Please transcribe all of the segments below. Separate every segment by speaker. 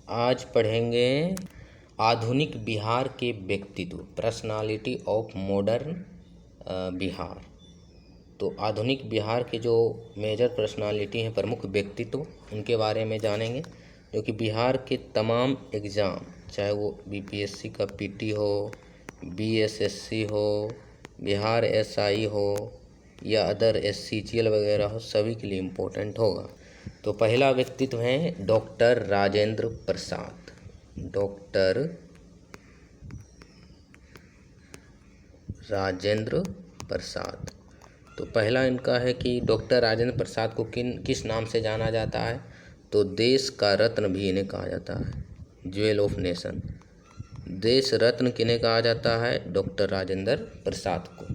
Speaker 1: आज पढ़ेंगे आधुनिक बिहार के व्यक्तित्व, पर्सनालिटी ऑफ मॉडर्न बिहार। तो आधुनिक बिहार के जो मेजर पर्सनालिटी हैं, प्रमुख व्यक्तित्व, उनके बारे में जानेंगे। जो कि बिहार के तमाम एग्ज़ाम, चाहे वो बीपीएससी का पीटी हो, बीएसएससी हो, बिहार एसआई हो या अदर एससीजीएल वगैरह हो, सभी के लिए इम्पोर्टेंट होगा। तो पहला व्यक्तित्व है डॉक्टर राजेंद्र प्रसाद। डॉक्टर राजेंद्र प्रसाद। तो पहला इनका है कि डॉक्टर राजेंद्र प्रसाद को किस नाम से जाना जाता है? तो देश का रत्न भी इन्हें कहा जाता है, ज्वेल ऑफ नेशन। देश रत्न किन्हें कहा जाता है? डॉक्टर राजेंद्र प्रसाद को।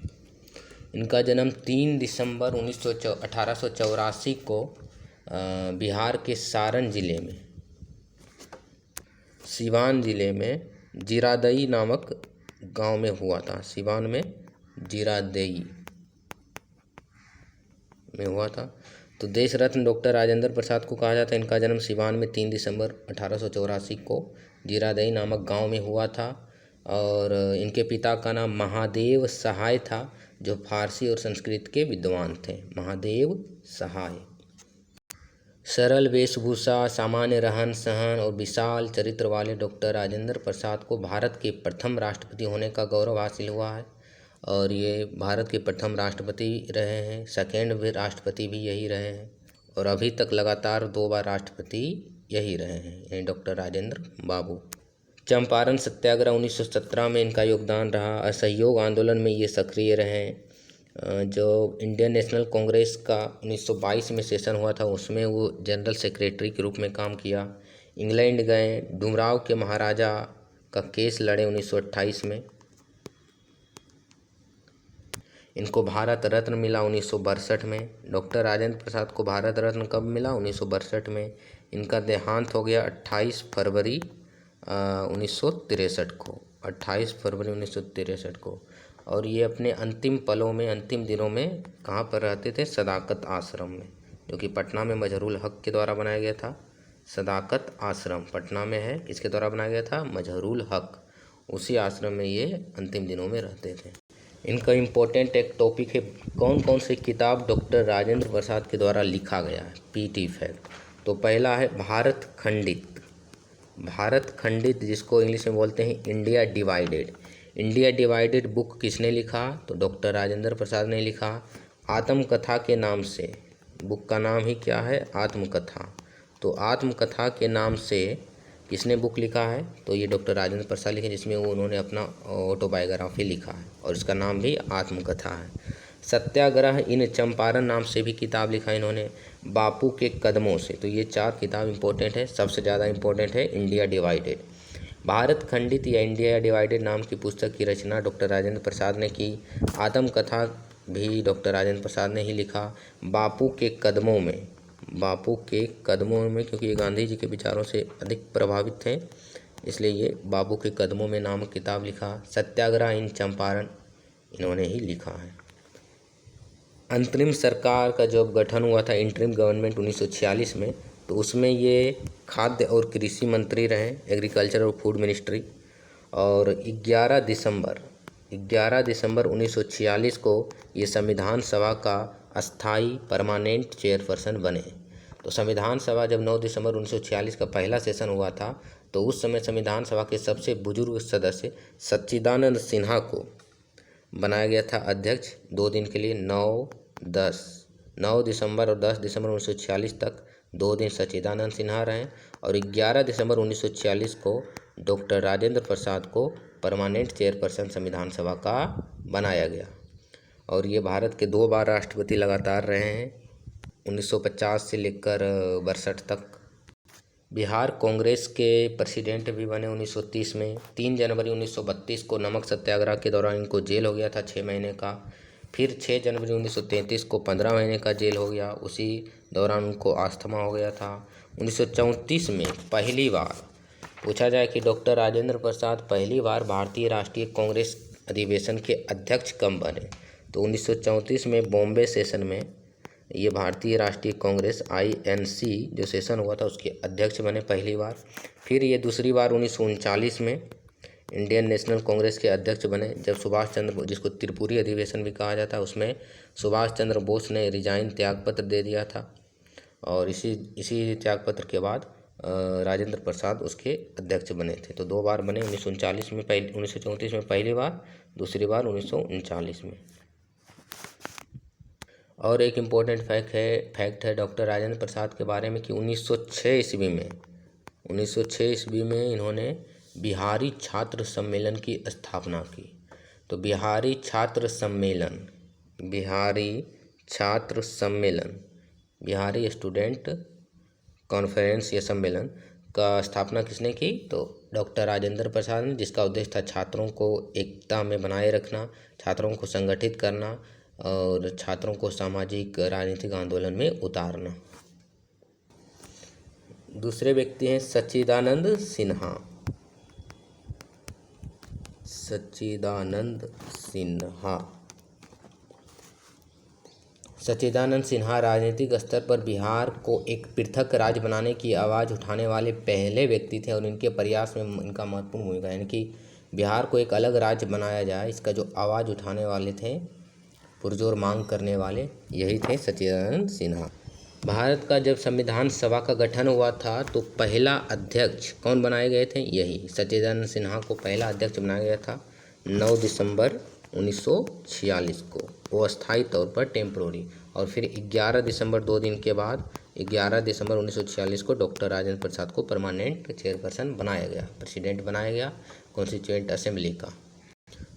Speaker 1: इनका जन्म 3 दिसंबर 1884 को बिहार के सारण जिले में, सिवान जिले में जीरादेई नामक गांव में हुआ था। सिवान में जीरादेई में हुआ था। तो देश रत्न डॉक्टर राजेंद्र प्रसाद को कहा जाता है। इनका जन्म सिवान में 3 दिसंबर 1884 को जीरादेई नामक गांव में हुआ था। और इनके पिता का नाम महादेव सहाय था, जो फारसी और संस्कृत के विद्वान थे। महादेव सहाय। सरल वेशभूषा, सामान्य रहन सहन और विशाल चरित्र वाले डॉक्टर राजेंद्र प्रसाद को भारत के प्रथम राष्ट्रपति होने का गौरव हासिल हुआ है। और ये भारत के प्रथम राष्ट्रपति रहे हैं, सेकेंड भी राष्ट्रपति भी यही रहे हैं, और अभी तक लगातार 2 बार राष्ट्रपति यही रहे हैं, डॉक्टर राजेंद्र बाबू। चंपारण सत्याग्रह 1917 में इनका योगदान रहा। असहयोग आंदोलन में ये सक्रिय रहे। जो इंडियन नेशनल कांग्रेस का 1922 में सेशन हुआ था, उसमें वो जनरल सेक्रेटरी के रूप में काम किया। इंग्लैंड गए, डुमराव के महाराजा का केस लड़े 1928 में। इनको भारत रत्न मिला 1962 में। डॉक्टर राजेंद्र प्रसाद को भारत रत्न कब मिला? 1962 में। इनका देहांत हो गया 28 फरवरी 1963 को। 28 फरवरी 1963 को। और ये अपने अंतिम पलों में, अंतिम दिनों में कहाँ पर रहते थे? सदाकत आश्रम में, जो कि पटना में मजहरूल हक के द्वारा बनाया गया था। सदाकत आश्रम पटना में है। किसके द्वारा बनाया गया था? मजहरूल हक। उसी आश्रम में ये अंतिम दिनों में रहते थे। इनका इम्पोर्टेंट एक टॉपिक है, कौन कौन सी किताब डॉक्टर राजेंद्र प्रसाद के द्वारा लिखा गया है, पीटी फैक्ट। तो पहला है भारत खंडित। भारत खंडित, जिसको इंग्लिश में बोलते हैं India divided. India divided book किसने लिखा? तो डॉक्टर राजेंद्र प्रसाद ने लिखा। आत्मकथा के नाम से, बुक का नाम ही क्या है? आत्मकथा। तो आत्मकथा के नाम से किसने बुक लिखा है? तो ये डॉक्टर राजेंद्र प्रसाद लिखे, जिसमें उन्होंने अपना ऑटोबायोग्राफी लिखा है, और इसका नाम भी आत्मकथा है। सत्याग्रह इन चंपारण नाम से भी किताब लिखा इन्होंने। बापू के कदमों से। तो ये 4 किताब इंपॉर्टेंट है। सबसे ज़्यादा इंपॉर्टेंट है इंडिया डिवाइडेड। भारत खंडित या इंडिया डिवाइडेड नाम की पुस्तक की रचना डॉक्टर राजेंद्र प्रसाद ने की। आत्मकथा भी डॉक्टर राजेंद्र प्रसाद ने ही लिखा। बापू के कदमों में, बापू के कदमों में, क्योंकि ये गांधी जी के विचारों से अधिक प्रभावित थे, इसलिए ये बापू के कदमों में नामक किताब लिखा। सत्याग्रह इन चंपारण इन्होंने ही लिखा है। अंतरिम सरकार का जब गठन हुआ था, इंटरिम गवर्नमेंट 1946 में, तो उसमें ये खाद्य और कृषि मंत्री रहे, एग्रीकल्चर और फूड मिनिस्ट्री। और 11 दिसंबर 1946 को ये संविधान सभा का अस्थाई परमानेंट चेयरपर्सन बने। तो संविधान सभा जब 9 दिसंबर 1946 का पहला सेशन हुआ था, तो उस समय संविधान सभा के सबसे बुजुर्ग सदस्य सच्चिदानंद सिन्हा को बनाया गया था अध्यक्ष 2 दिन के लिए। 9 दिसंबर और 10 दिसंबर 1946 तक 2 दिन सच्चिदानंद सिन्हा रहे। और 11 दिसंबर 1946 को डॉक्टर राजेंद्र प्रसाद को परमानेंट चेयरपर्सन संविधान सभा का बनाया गया। और ये भारत के 2 बार राष्ट्रपति लगातार रहे हैं, 1950 से लेकर 62 तक। बिहार कांग्रेस के प्रेसिडेंट भी बने 1930 में। 3 जनवरी 1932 को नमक सत्याग्रह के दौरान इनको जेल हो गया था 6 महीने का। फिर 6 जनवरी 1933 को 15 महीने का जेल हो गया। उसी दौरान उनको अस्थमा हो गया था। 1934 में पहली बार पूछा जाए कि डॉक्टर राजेंद्र प्रसाद पहली बार भारतीय राष्ट्रीय कांग्रेस अधिवेशन के अध्यक्ष कब बने, तो 1934 में बॉम्बे सेशन में ये भारतीय राष्ट्रीय कांग्रेस INC जो सेशन हुआ था उसके अध्यक्ष बने पहली बार। फिर ये दूसरी बार 1939 में इंडियन नेशनल कांग्रेस के अध्यक्ष बने, जब सुभाष चंद्र, जिसको त्रिपुरी अधिवेशन भी कहा जाता है, उसमें सुभाष चंद्र बोस ने रिजाइन त्यागपत्र दे दिया था। और इसी त्यागपत्र के बाद राजेंद्र प्रसाद उसके अध्यक्ष बने थे। तो 2 बार बने, 1939 में 1934 में पहली बार, दूसरी बार 1939 में। और एक इम्पोर्टेंट फैक्ट है डॉक्टर राजेंद्र प्रसाद के बारे में कि 1906 ईस्वी में इन्होंने बिहारी छात्र सम्मेलन की स्थापना की। तो बिहारी छात्र सम्मेलन, बिहारी स्टूडेंट कॉन्फ्रेंस या सम्मेलन का स्थापना किसने की? तो डॉक्टर राजेंद्र प्रसाद ने, जिसका उद्देश्य था छात्रों को एकता में बनाए रखना, छात्रों को संगठित करना और छात्रों को सामाजिक राजनीतिक आंदोलन में उतारना। दूसरे व्यक्ति हैं सच्चिदानंद सिन्हा। सच्चिदानंद सिन्हा राजनीतिक स्तर पर बिहार को एक पृथक राज्य बनाने की आवाज़ उठाने वाले पहले व्यक्ति थे और इनके प्रयास में इनका महत्वपूर्ण भूमिका है। यानी कि बिहार को एक अलग राज्य बनाया जाए, इसका जो आवाज़ उठाने वाले थे, पुरजोर मांग करने वाले, यही थे सच्चिदानंद सिन्हा। भारत का जब संविधान सभा का गठन हुआ था तो पहला अध्यक्ष कौन बनाए गए थे? यही सच्चिदानंद सिन्हा को पहला अध्यक्ष बनाया गया था 9 दिसंबर 1946 को, वो अस्थायी तौर पर टेम्प्रोरी। और फिर 11 दिसंबर 2 दिन के बाद 11 दिसंबर 1946 को डॉक्टर राजेंद्र प्रसाद को परमानेंट चेयरपर्सन बनाया गया, प्रेसिडेंट बनाया गया कॉन्स्टिट्यूएंट असेंबली का।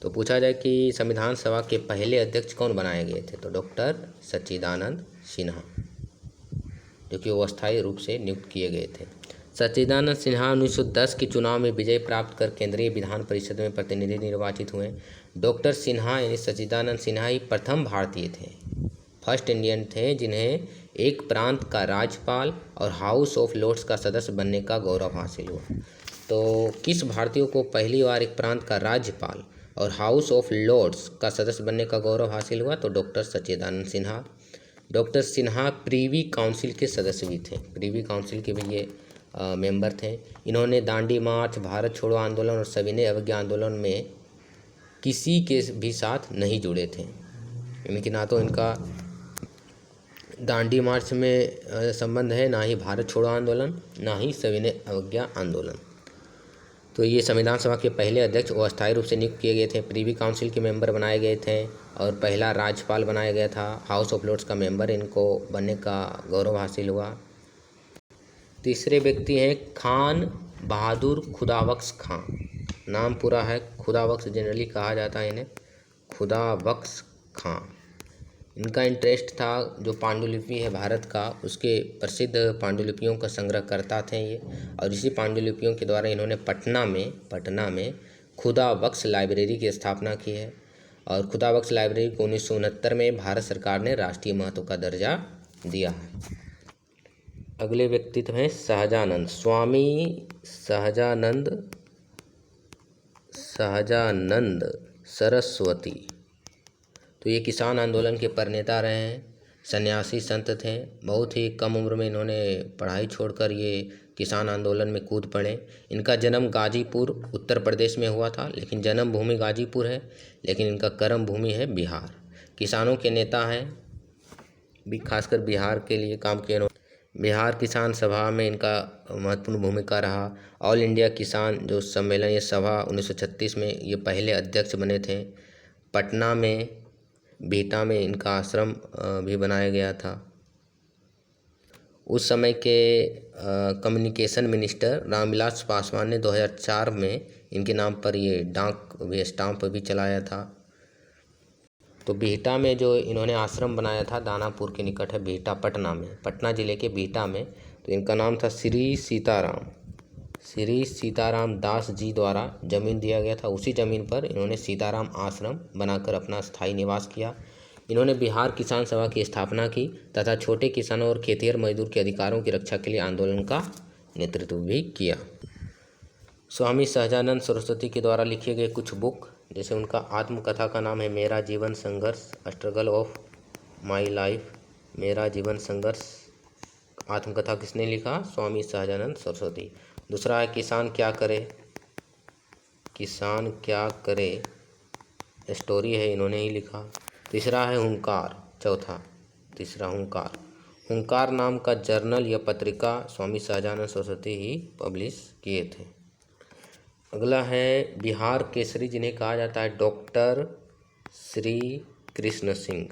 Speaker 1: तो पूछा जाए कि संविधान सभा के पहले अध्यक्ष कौन बनाए गए थे? तो डॉक्टर सच्चिदानंद सिन्हा, जो कि वो अस्थायी रूप से नियुक्त किए गए थे। सच्चिदानंद सिन्हा 1910 के चुनाव में विजय प्राप्त कर केंद्रीय विधान परिषद में प्रतिनिधि निर्वाचित हुए। डॉक्टर सिन्हा यानी सच्चिदानंद सिन्हा ही प्रथम भारतीय थे, फर्स्ट इंडियन थे जिन्हें एक प्रांत का राज्यपाल और हाउस ऑफ लॉर्ड्स का सदस्य बनने का गौरव हासिल हुआ। तो किस भारतीय को पहली बार एक प्रांत का राज्यपाल और हाउस ऑफ लॉर्ड्स का सदस्य बनने का गौरव हासिल हुआ? तो डॉक्टर सच्चिदानंद सिन्हा। डॉक्टर सिन्हा प्रीवी काउंसिल के सदस्य भी थे, प्रीवी काउंसिल के भी ये मेंबर थे। इन्होंने दांडी मार्च, भारत छोड़ो आंदोलन और सविनय अवज्ञा आंदोलन में किसी के भी साथ नहीं जुड़े थे, यानी कि ना तो इनका दांडी मार्च में संबंध है, ना ही भारत छोड़ो आंदोलन, ना ही सविनय अवज्ञा आंदोलन। तो ये संविधान सभा के पहले अध्यक्ष वो अस्थायी रूप से नियुक्त किए गए थे, प्रीवी काउंसिल के मेंबर बनाए गए थे और पहला राज्यपाल बनाया गया था, हाउस ऑफ लॉर्ड्स का मेंबर इनको बनने का गौरव हासिल हुआ। तीसरे व्यक्ति हैं खान बहादुर खुदाबख्श खां। नाम पूरा है खुदाबख्श, जनरली कहा जाता है इन्हें खुदाबख्श खां। इनका इंटरेस्ट था जो पांडुलिपि है भारत का, उसके प्रसिद्ध पांडुलिपियों का संग्रहकर्ता थे ये, और इसी पांडुलिपियों के द्वारा इन्होंने पटना में खुदाबख्श लाइब्रेरी की स्थापना की है। और खुदाबख्श लाइब्रेरी को 1969 में भारत सरकार ने राष्ट्रीय महत्व का दर्जा दिया है। अगले व्यक्तित्व हैं सहजानंद, स्वामी सहजानंद सरस्वती। तो ये किसान आंदोलन के प्रणेता रहे हैं, सन्यासी संत थे। बहुत ही कम उम्र में इन्होंने पढ़ाई छोड़कर ये किसान आंदोलन में कूद पड़े। इनका जन्म गाजीपुर उत्तर प्रदेश में हुआ था, लेकिन जन्म भूमि गाजीपुर है, लेकिन इनका कर्म भूमि है बिहार। किसानों के नेता हैं, भी खासकर बिहार के लिए काम किए। बिहार किसान सभा में इनका महत्वपूर्ण भूमिका रहा। ऑल इंडिया किसान जो सम्मेलन, ये सभा 1936 में ये पहले अध्यक्ष बने थे। पटना में बिहटा में इनका आश्रम भी बनाया गया था। उस समय के कम्युनिकेशन मिनिस्टर रामविलास पासवान ने 2004 में इनके नाम पर ये डाक भी स्टाम्प भी चलाया था। तो बिहटा में जो इन्होंने आश्रम बनाया था, दानापुर के निकट है बिहटा, पटना में, पटना जिले के बिहटा में। तो इनका नाम था श्री सीताराम दास जी द्वारा जमीन दिया गया था। उसी जमीन पर इन्होंने सीताराम आश्रम बनाकर अपना स्थायी निवास किया। इन्होंने बिहार किसान सभा की स्थापना की तथा छोटे किसानों और खेतिहर मजदूर के अधिकारों की रक्षा के लिए आंदोलन का नेतृत्व भी किया। स्वामी सहजानंद सरस्वती के द्वारा लिखे गए कुछ बुक, जैसे उनका आत्मकथा का नाम है मेरा जीवन संघर्ष, स्ट्रगल ऑफ माई लाइफ, मेरा जीवन संघर्ष आत्मकथा किसने लिखा? स्वामी सहजानंद सरस्वती। दूसरा है किसान क्या करे, किसान क्या करे स्टोरी है, इन्होंने ही लिखा। तीसरा है हुंकार, चौथा तीसरा हुंकार, हुंकार नाम का जर्नल या पत्रिका स्वामी सहजानंद सरस्वती ही पब्लिश किए थे। अगला है बिहार केसरी जिन्हें कहा जाता है डॉक्टर श्री कृष्ण सिंह।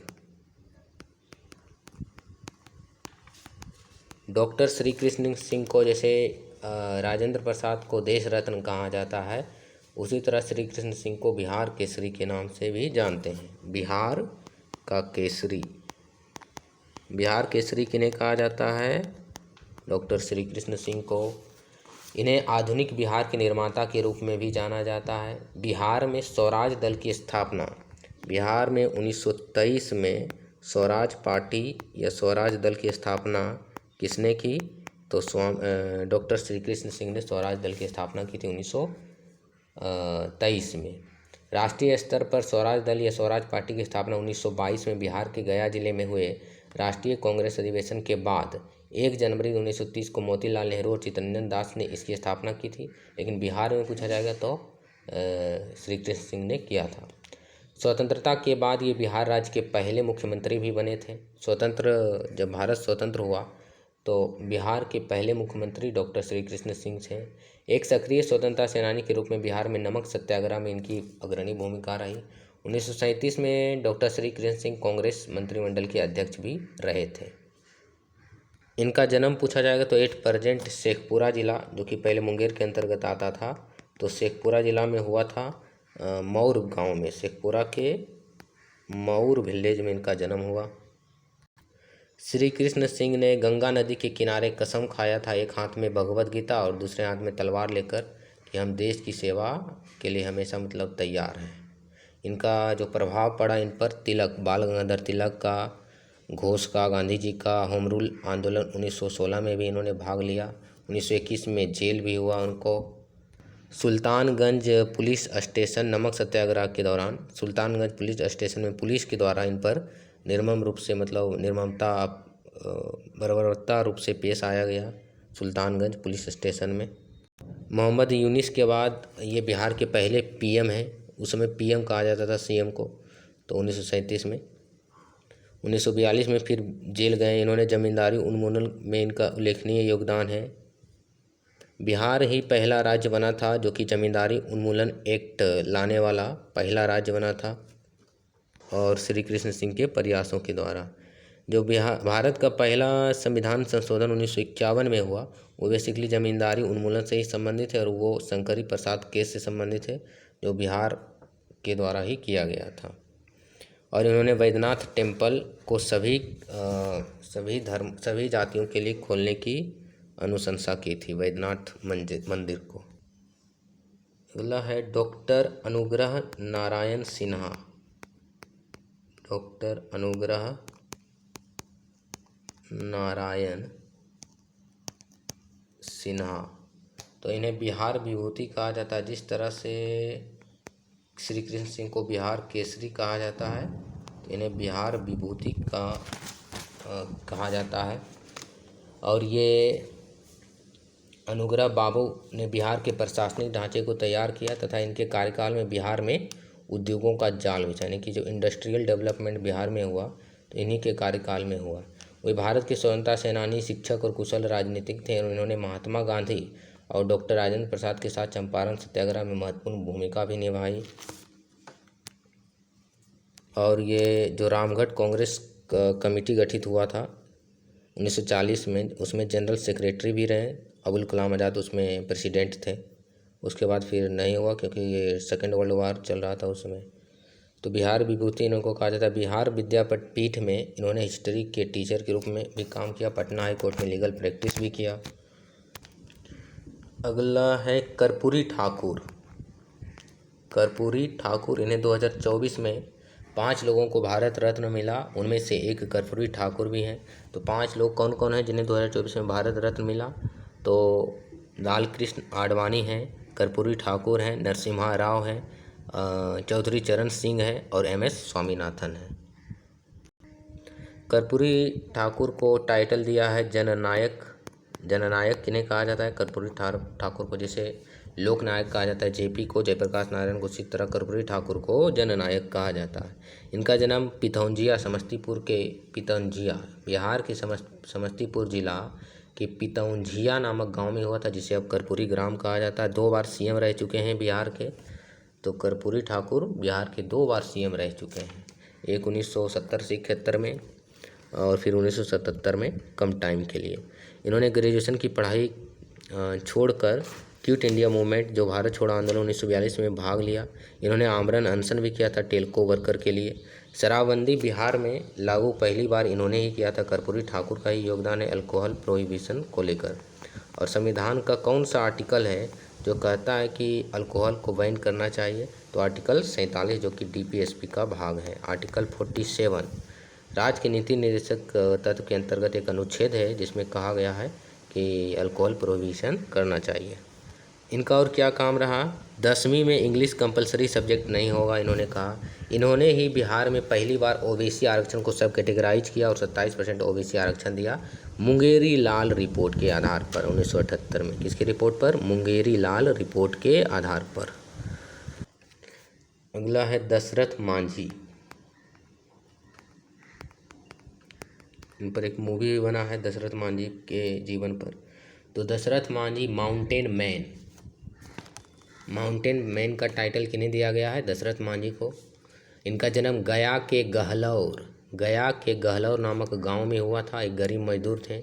Speaker 1: डॉक्टर श्री कृष्ण सिंह को जैसे राजेंद्र प्रसाद को देश रत्न कहा जाता है, उसी तरह श्री कृष्ण सिंह को बिहार केसरी के नाम से भी जानते हैं। बिहार का केसरी, बिहार केसरी किन्हें कहा जाता है? डॉक्टर श्री कृष्ण सिंह को। इन्हें आधुनिक बिहार के निर्माता के रूप में भी जाना जाता है। बिहार में स्वराज दल की स्थापना, बिहार में 1923 में स्वराज पार्टी या स्वराज दल की स्थापना किसने की? तो डॉक्टर श्री कृष्ण सिंह ने स्वराज दल की स्थापना की थी 1923 में। राष्ट्रीय स्तर पर स्वराज दल या स्वराज पार्टी की स्थापना 1922 में बिहार के गया जिले में हुए राष्ट्रीय कांग्रेस अधिवेशन के बाद 1 जनवरी 1930 को मोतीलाल नेहरू और चित्तरंजन दास ने इसकी स्थापना की थी। लेकिन बिहार में पूछा जाएगा तो श्री कृष्ण सिंह ने किया था। स्वतंत्रता के बाद ये बिहार राज्य के पहले मुख्यमंत्री भी बने थे। जब भारत स्वतंत्र हुआ तो बिहार के पहले मुख्यमंत्री डॉक्टर श्री कृष्ण सिंह थे। एक सक्रिय स्वतंत्रता सेनानी के रूप में बिहार में नमक सत्याग्रह में इनकी अग्रणी भूमिका रही। 1937 में डॉक्टर श्री कृष्ण सिंह कांग्रेस मंत्रिमंडल के अध्यक्ष भी रहे थे। इनका जन्म पूछा जाएगा तो 8 प्रेजेंट शेखपुरा जिला, जो कि पहले मुंगेर के अंतर्गत आता था, तो शेखपुरा जिला में हुआ था। मऊर गांव में, शेखपुरा के मऊर विलेज में इनका जन्म हुआ। श्री कृष्ण सिंह ने गंगा नदी के किनारे कसम खाया था, एक हाथ में भगवत गीता और दूसरे हाथ में तलवार लेकर, कि हम देश की सेवा के लिए हमेशा तैयार हैं। इनका जो प्रभाव पड़ा इन पर, तिलक, बाल गंगाधर तिलक का, घोष का, गांधी जी का होम रूल आंदोलन 1916 में भी इन्होंने भाग लिया। 1921 में जेल भी हुआ उनको। सुल्तानगंज पुलिस स्टेशन नमक सत्याग्रह के दौरान सुल्तानगंज पुलिस स्टेशन में पुलिस के द्वारा इन पर निर्मम रूप से बर्बरता रूप से पेश आया गया सुल्तानगंज पुलिस स्टेशन में। मोहम्मद यूनिस के बाद ये बिहार के पहले पीएम हैं। उस समय पीएम कहा जाता था सीएम को, तो 1937 में। 1942 में फिर जेल गए इन्होंने। जमींदारी उन्मूलन में इनका उल्लेखनीय योगदान है। बिहार ही पहला राज्य बना था जो कि जमींदारी उन्मूलन एक्ट लाने वाला पहला राज्य बना था, और श्री कृष्ण सिंह के प्रयासों के द्वारा। जो भारत का पहला संविधान संशोधन 1951 में हुआ, वो बेसिकली जमींदारी उन्मूलन से ही संबंधित है, और वो शंकरी प्रसाद केस से संबंधित है, जो बिहार के द्वारा ही किया गया था। और इन्होंने वैद्यनाथ टेम्पल को सभी जातियों के लिए खोलने की अनुशंसा की थी, वैद्यनाथ मंदिर को। अगला है डॉक्टर अनुग्रह नारायण सिन्हा। डॉक्टर अनुग्रह नारायण सिन्हा, तो इन्हें बिहार विभूति कहा जाता है। जिस तरह से श्री कृष्ण सिंह को बिहार केसरी कहा जाता है, तो इन्हें बिहार विभूति का कहा जाता है। और ये अनुग्रह बाबू ने बिहार के प्रशासनिक ढांचे को तैयार किया तथा इनके कार्यकाल में बिहार में उद्योगों का जाल बिछा, यानी कि जो इंडस्ट्रियल डेवलपमेंट बिहार में हुआ, तो इन्हीं के कार्यकाल में हुआ। वे भारत के स्वतंत्रता सेनानी, शिक्षक और कुशल राजनीतिक थे। इन्होंने महात्मा गांधी और डॉक्टर राजेंद्र प्रसाद के साथ चंपारण सत्याग्रह में महत्वपूर्ण भूमिका भी निभाई। और ये जो रामगढ़ कांग्रेस कमेटी गठित हुआ था 1940 में, उसमें जनरल सेक्रेटरी भी रहे। अबुल कलाम आज़ाद उसमें प्रेसिडेंट थे। उसके बाद फिर नहीं हुआ क्योंकि ये सेकेंड वर्ल्ड वार चल रहा था उस समय। तो बिहार विभूति इनको कहा जाता है। बिहार विद्यापीठ में इन्होंने हिस्ट्री के टीचर के रूप में भी काम किया। पटना हाई कोर्ट में लीगल प्रैक्टिस भी किया। अगला है कर्पूरी ठाकुर। कर्पूरी ठाकुर, इन्हें 2024 में 5 लोगों को भारत रत्न मिला, उनमें से एक कर्पूरी ठाकुर भी हैं। तो 5 लोग कौन कौन हैं जिन्हें 2024 में भारत रत्न मिला? तो लाल कृष्ण आडवाणी हैं, कर्पूरी ठाकुर हैं, नरसिम्हा राव हैं, चौधरी चरण सिंह हैं और MS स्वामीनाथन हैं। कर्पूरी ठाकुर को टाइटल दिया है जननायक। जननायक किन्हें कहा जाता है? कर्पूरी ठाकुर को। जैसे लोकनायक कहा जाता है जेपी को, जयप्रकाश नारायण को, उसी तरह कर्पूरी ठाकुर को जननायक कहा जाता है। इनका जन्म पितौंजिया, समस्तीपुर के पितौंजिया, बिहार के समस्तीपुर जिला के पितौंजिया नामक गांव में हुआ था, जिसे अब कर्पूरी ग्राम कहा जाता है। 2 बार सीएम रह चुके हैं बिहार के। तो कर्पूरी ठाकुर बिहार के 2 बार सीएम रह चुके हैं, एक 1970 से 71 में और फिर 1977 में, कम टाइम के लिए। इन्होंने ग्रेजुएशन की पढ़ाई छोड़कर क्विट इंडिया मूवमेंट, जो भारत छोड़ो आंदोलन 1942 में भाग लिया। इन्होंने आमरण अनशन भी किया था टेल्को वर्कर के लिए। शराबबंदी बिहार में लागू पहली बार इन्होंने ही किया था। कर्पूरी ठाकुर का ही योगदान है अल्कोहल प्रोहिबिशन को लेकर। और संविधान का कौन सा आर्टिकल है जो कहता है कि अल्कोहल को बैन करना चाहिए? तो आर्टिकल 47, जो कि डीपीएसपी का भाग है। आर्टिकल 47 राज्य के नीति निर्देशक तत्व के अंतर्गत एक अनुच्छेद है जिसमें कहा गया है कि अल्कोहल प्रोहिबिशन करना चाहिए। इनका और क्या काम रहा? 10वीं में इंग्लिश कंपलसरी सब्जेक्ट नहीं होगा, इन्होंने कहा। इन्होंने ही बिहार में पहली बार ओबीसी आरक्षण को सब कैटेगराइज किया और 27% ओबीसी आरक्षण दिया, मुंगेरी लाल रिपोर्ट के आधार पर 1978 में। किसकी रिपोर्ट पर? मुंगेरी लाल रिपोर्ट के आधार पर। अगला है दशरथ मांझी। इन पर एक मूवी भी बना है दशरथ मांझी के जीवन पर। तो दशरथ मांझी माउंटेन मैन का टाइटल किन्हें दिया गया है? दशरथ मांझी को। इनका जन्म गया के गहलौर नामक गांव में हुआ था। एक गरीब मजदूर थे।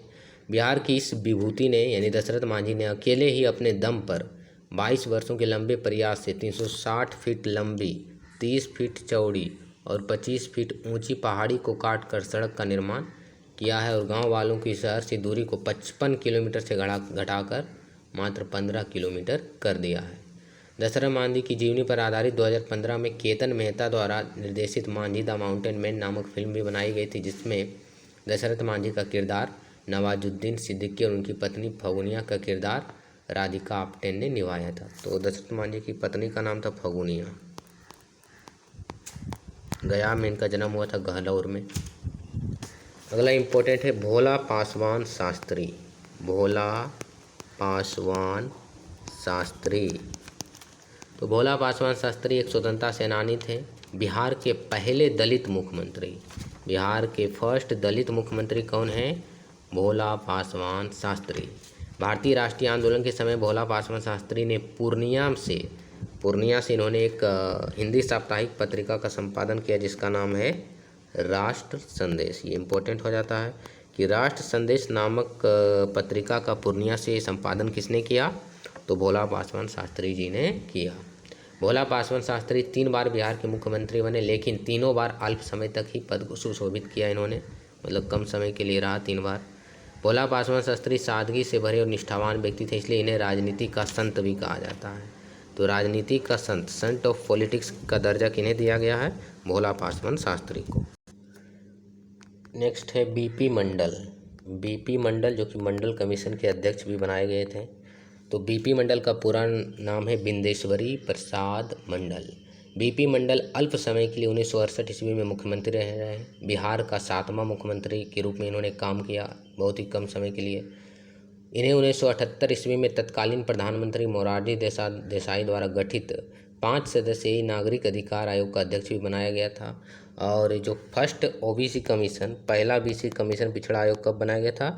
Speaker 1: बिहार की इस विभूति ने यानी दशरथ मांझी ने अकेले ही अपने दम पर 22 वर्षों के लंबे प्रयास से 360 फीट लंबी, 30 फीट चौड़ी और 25 फीट ऊंची पहाड़ी को काट कर सड़क का निर्माण किया है और गांव वालों की शहर से दूरी को 55 किलोमीटर से घटाकर मात्र 15 किलोमीटर कर दिया है। दशरथ मांझी की जीवनी पर आधारित 2015 में केतन मेहता द्वारा निर्देशित मांझी द माउंटेन मैन नामक फिल्म भी बनाई गई थी, जिसमें दशरथ मांझी का किरदार नवाजुद्दीन सिद्दीकी और उनकी पत्नी फगुनिया का किरदार राधिका आप्टे ने निभाया था। तो दशरथ मांझी की पत्नी का नाम था फगुनिया। गया में इनका जन्म हुआ था, गहलौर में। अगला इम्पोर्टेंट है भोला पासवान शास्त्री। भोला पासवान शास्त्री। तो भोला पासवान शास्त्री एक स्वतंत्रता सेनानी थे, बिहार के पहले दलित मुख्यमंत्री। बिहार के फर्स्ट दलित मुख्यमंत्री कौन हैं? भोला पासवान शास्त्री। भारतीय राष्ट्रीय आंदोलन के समय भोला पासवान शास्त्री ने पूर्णिया से इन्होंने एक हिंदी साप्ताहिक पत्रिका का संपादन किया जिसका नाम है राष्ट्र संदेश। ये इम्पोर्टेंट हो जाता है कि राष्ट्र संदेश नामक पत्रिका का पूर्णिया से संपादन किसने किया? तो भोला पासवान शास्त्री जी ने किया। भोला पासवान शास्त्री 3 बार बिहार के मुख्यमंत्री बने, लेकिन तीनों बार अल्प समय तक ही पद को सुशोभित किया इन्होंने, मतलब कम समय के लिए रहा 3 बार। भोला पासवान शास्त्री सादगी से भरे और निष्ठावान व्यक्ति थे, इसलिए इन्हें राजनीति का संत भी कहा जाता है। तो राजनीति का संत ऑफ पॉलिटिक्स का दर्जा किन्हें दिया गया है? भोला पासवान शास्त्री को। नेक्स्ट है बीपी मंडल, जो कि मंडल कमीशन के अध्यक्ष भी बनाए गए थे। तो बीपी मंडल का पूरा नाम है बिंदेश्वरी प्रसाद मंडल। बीपी मंडल अल्प समय के लिए 1968 ईस्वी में मुख्यमंत्री रहे हैं। बिहार का 7वां मुख्यमंत्री के रूप में इन्होंने काम किया, बहुत ही कम समय के लिए। इन्हें 1978 ईस्वी में तत्कालीन प्रधानमंत्री मोरारजी देसाई द्वारा गठित 5 सदस्यीय नागरिक अधिकार आयोग का अध्यक्ष भी बनाया गया था। और जो फर्स्ट ओबीसी कमीशन, पहला बीसी कमीशन पिछड़ा आयोग कब बनाया गया था?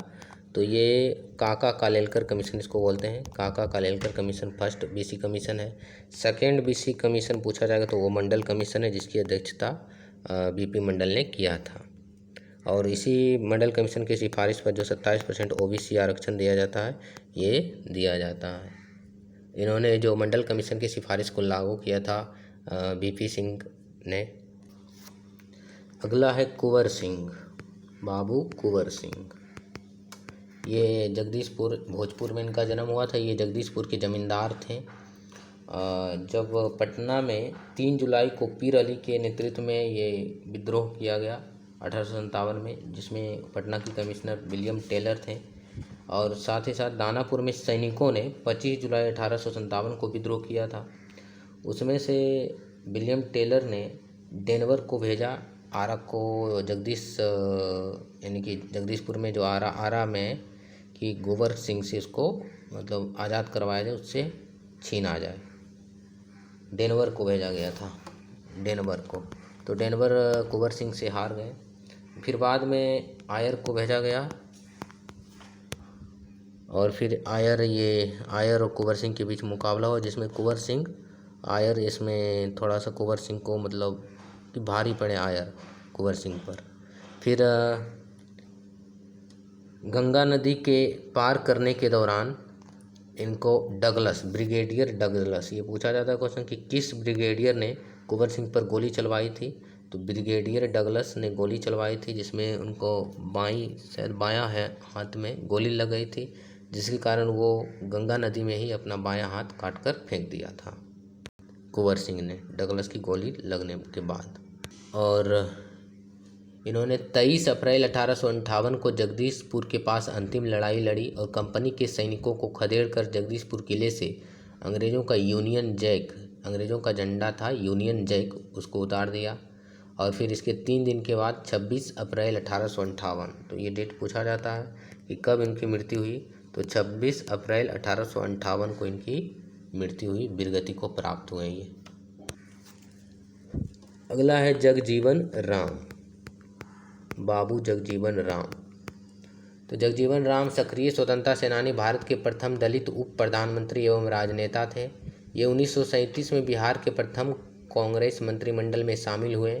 Speaker 1: तो ये काका कालेलकर कमीशन इसको बोलते हैं। काका Kalelkar commission first BC commission है। सेकेंड बीसी कमीशन पूछा जाएगा तो वो मंडल कमीशन है, जिसकी अध्यक्षता बीपी मंडल ने किया था। और इसी मंडल कमीशन की सिफारिश पर जो 27% ओबीसी आरक्षण दिया जाता है, ये दिया जाता है। इन्होंने जो मंडल कमीशन की सिफारिश को लागू किया था बीपी सिंह ने। अगला है कुंवर सिंह, बाबू कुंवर सिंह। ये जगदीशपुर भोजपुर में इनका जन्म हुआ था। ये जगदीशपुर के ज़मींदार थे। जब पटना में 3 जुलाई को पीर अली के नेतृत्व में ये विद्रोह किया गया 1857 में, जिसमें पटना के कमिश्नर विलियम टेलर थे। और साथ ही साथ दानापुर में सैनिकों ने 25 जुलाई 1857 को विद्रोह किया था। उसमें से विलियम टेलर ने डेनवर को भेजा आरा को यानी कि जगदीशपुर में जो आरा में कि गोबर सिंह से उसको मतलब आज़ाद करवाया जाए, उससे छीना जाए। डेनवर को भेजा गया था, डेनवर को। तो डेनवर कुंवर सिंह से हार गए। फिर बाद में आयर को भेजा गया, और फिर आयर और कुंवर सिंह के बीच मुकाबला हुआ, जिसमें कुंवर सिंह आयर, इसमें थोड़ा सा कुंवर सिंह को मतलब कि भारी पड़े आयर कुंवर सिंह पर। फिर गंगा नदी के पार करने के दौरान इनको ब्रिगेडियर डगलस, ये पूछा जाता है क्वेश्चन कि किस ब्रिगेडियर ने कुंवर सिंह पर गोली चलवाई थी। तो ब्रिगेडियर डगलस ने गोली चलवाई थी, जिसमें उनको शायद बायां हाथ में गोली लग गई थी, जिसके कारण वो गंगा नदी में ही अपना बायां हाथ काट कर फेंक दिया था कुंवर सिंह ने, डगलस की गोली लगने के बाद। और इन्होंने 23 अप्रैल 1858 को जगदीशपुर के पास अंतिम लड़ाई लड़ी और कंपनी के सैनिकों को खदेड़कर जगदीशपुर किले से अंग्रेज़ों का झंडा था यूनियन जैक, उसको उतार दिया। और फिर इसके 3 दिन के बाद 26 अप्रैल 1858, तो ये डेट पूछा जाता है कि कब इनकी मृत्यु हुई। तो 26 अप्रैल 1858 को इनकी मृत्यु हुई, वीरगति को प्राप्त हुए ये। अगला है जगजीवन राम, बाबू जगजीवन राम। तो जगजीवन राम सक्रिय स्वतंत्रता सेनानी, भारत के प्रथम दलित उप प्रधानमंत्री एवं राजनेता थे। ये 1937 में बिहार के प्रथम कांग्रेस मंत्रिमंडल में शामिल हुए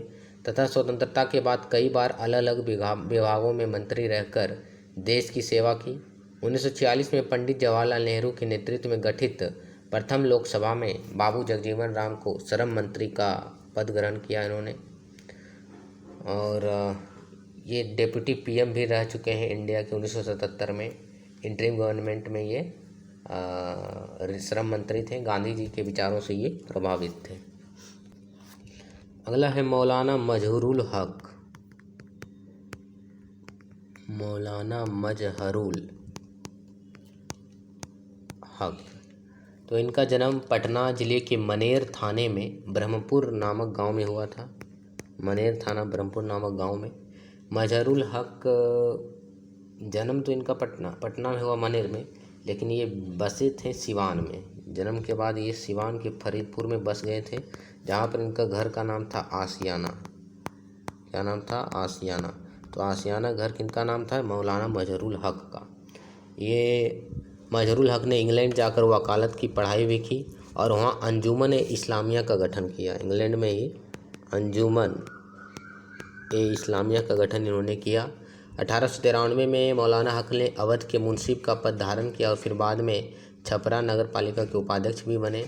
Speaker 1: तथा स्वतंत्रता के बाद कई बार अलग अलग विभागों में मंत्री रहकर देश की सेवा की। 1946 में पंडित जवाहरलाल नेहरू के नेतृत्व में गठित प्रथम लोकसभा में बाबू जगजीवन राम को श्रम मंत्री का पद ग्रहण किया इन्होंने। और ये डेप्यूटी पीएम भी रह चुके हैं इंडिया के 1977 में। इंटरिम गवर्नमेंट में ये श्रम मंत्री थे। गांधी जी के विचारों से ये प्रभावित थे। अगला है मौलाना मजहरूल हक, मौलाना मजहरूल हक। तो इनका जन्म पटना जिले के मनेर थाने में ब्रह्मपुर नामक गांव में हुआ था। मनेर थाना ब्रह्मपुर नामक गांव में। मजहरूल हक जन्म तो इनका पटना में हुआ, मनेर में, लेकिन ये बसे थे सिवान में। जन्म के बाद ये सिवान के फरीदपुर में बस गए थे, जहाँ पर इनका घर का नाम था आसियाना। क्या नाम था? आसियाना। तो आसियाना घर किनका नाम था? मौलाना मजहरूल हक का। ये मजहरूल हक ने इंग्लैंड जाकर वकालत की पढ़ाई भी की और वहाँ अंजुमन इस्लामिया का गठन किया। इंग्लैंड में ही अंजुमन इस्लामिया का गठन इन्होंने किया। 1893 में मौलाना हक ने अवध के मुंसिफ का पद धारण किया और फिर बाद में छपरा नगर पालिका के उपाध्यक्ष भी बने।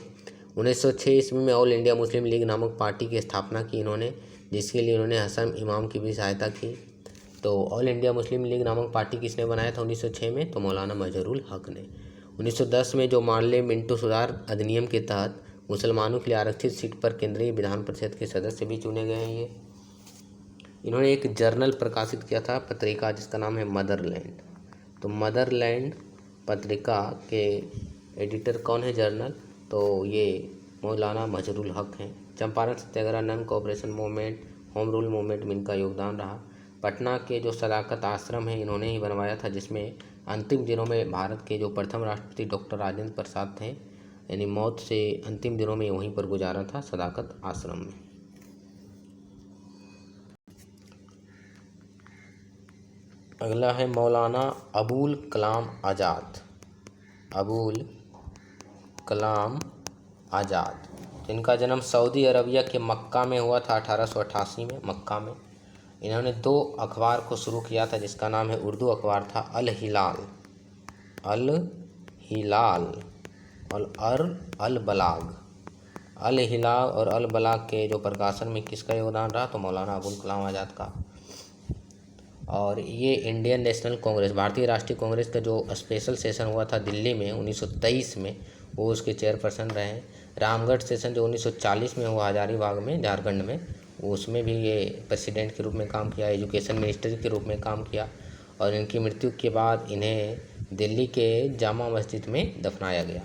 Speaker 1: 1906 ईस्वी में ऑल इंडिया मुस्लिम लीग नामक पार्टी की स्थापना की इन्होंने, जिसके लिए इन्होंने हसन इमाम की भी सहायता की। तो ऑल इंडिया मुस्लिम लीग नामक पार्टी किसने बनाया था 1906 में? तो मौलाना मजहरूल हक ने। 1910 में जो मार्ले मिंटो सुधार अधिनियम के तहत मुसलमानों के लिए आरक्षित सीट पर केंद्रीय विधान परिषद के सदस्य भी चुने गए हैं। ये इन्होंने एक जर्नल प्रकाशित किया था, पत्रिका, जिसका नाम है मदरलैंड। तो मदरलैंड पत्रिका के एडिटर कौन है जर्नल? तो ये मौलाना मजहरूल हक हैं। Champaran Satyagraha, non cooperation movement, home rule movement में इनका योगदान रहा। पटना के जो सदाकत आश्रम है इन्होंने ही बनवाया था, जिसमें अंतिम दिनों में भारत के जो प्रथम राष्ट्रपति डॉक्टर राजेंद्र प्रसाद थे, यानी मौत से अंतिम दिनों में वहीं पर गुजारा था, सदाकत आश्रम में। अगला है मौलाना अबुल कलाम आज़ाद, अबुल कलाम आज़ाद। इनका जन्म सऊदी अरबिया के मक्का में हुआ था 1888 में, मक्का में। इन्होंने 2 अखबार को शुरू किया था, जिसका नाम है, उर्दू अखबार था अल हिलाल और अल बलाग। अल हिलाल और अल बलाग के जो प्रकाशन में किसका योगदान रहा? तो मौलाना अबुल कलाम आज़ाद का। और ये इंडियन नेशनल कांग्रेस, भारतीय राष्ट्रीय कांग्रेस का जो स्पेशल सेशन हुआ था दिल्ली में 1923 में, वो उसके चेयरपर्सन रहे। रामगढ़ सेशन जो 1940 में हुआ हजारीबाग में, झारखंड में, उसमें भी ये प्रेसिडेंट के रूप में काम किया, एजुकेशन मिनिस्टर के रूप में काम किया। और इनकी मृत्यु के बाद इन्हें दिल्ली के जामा मस्जिद में दफनाया गया।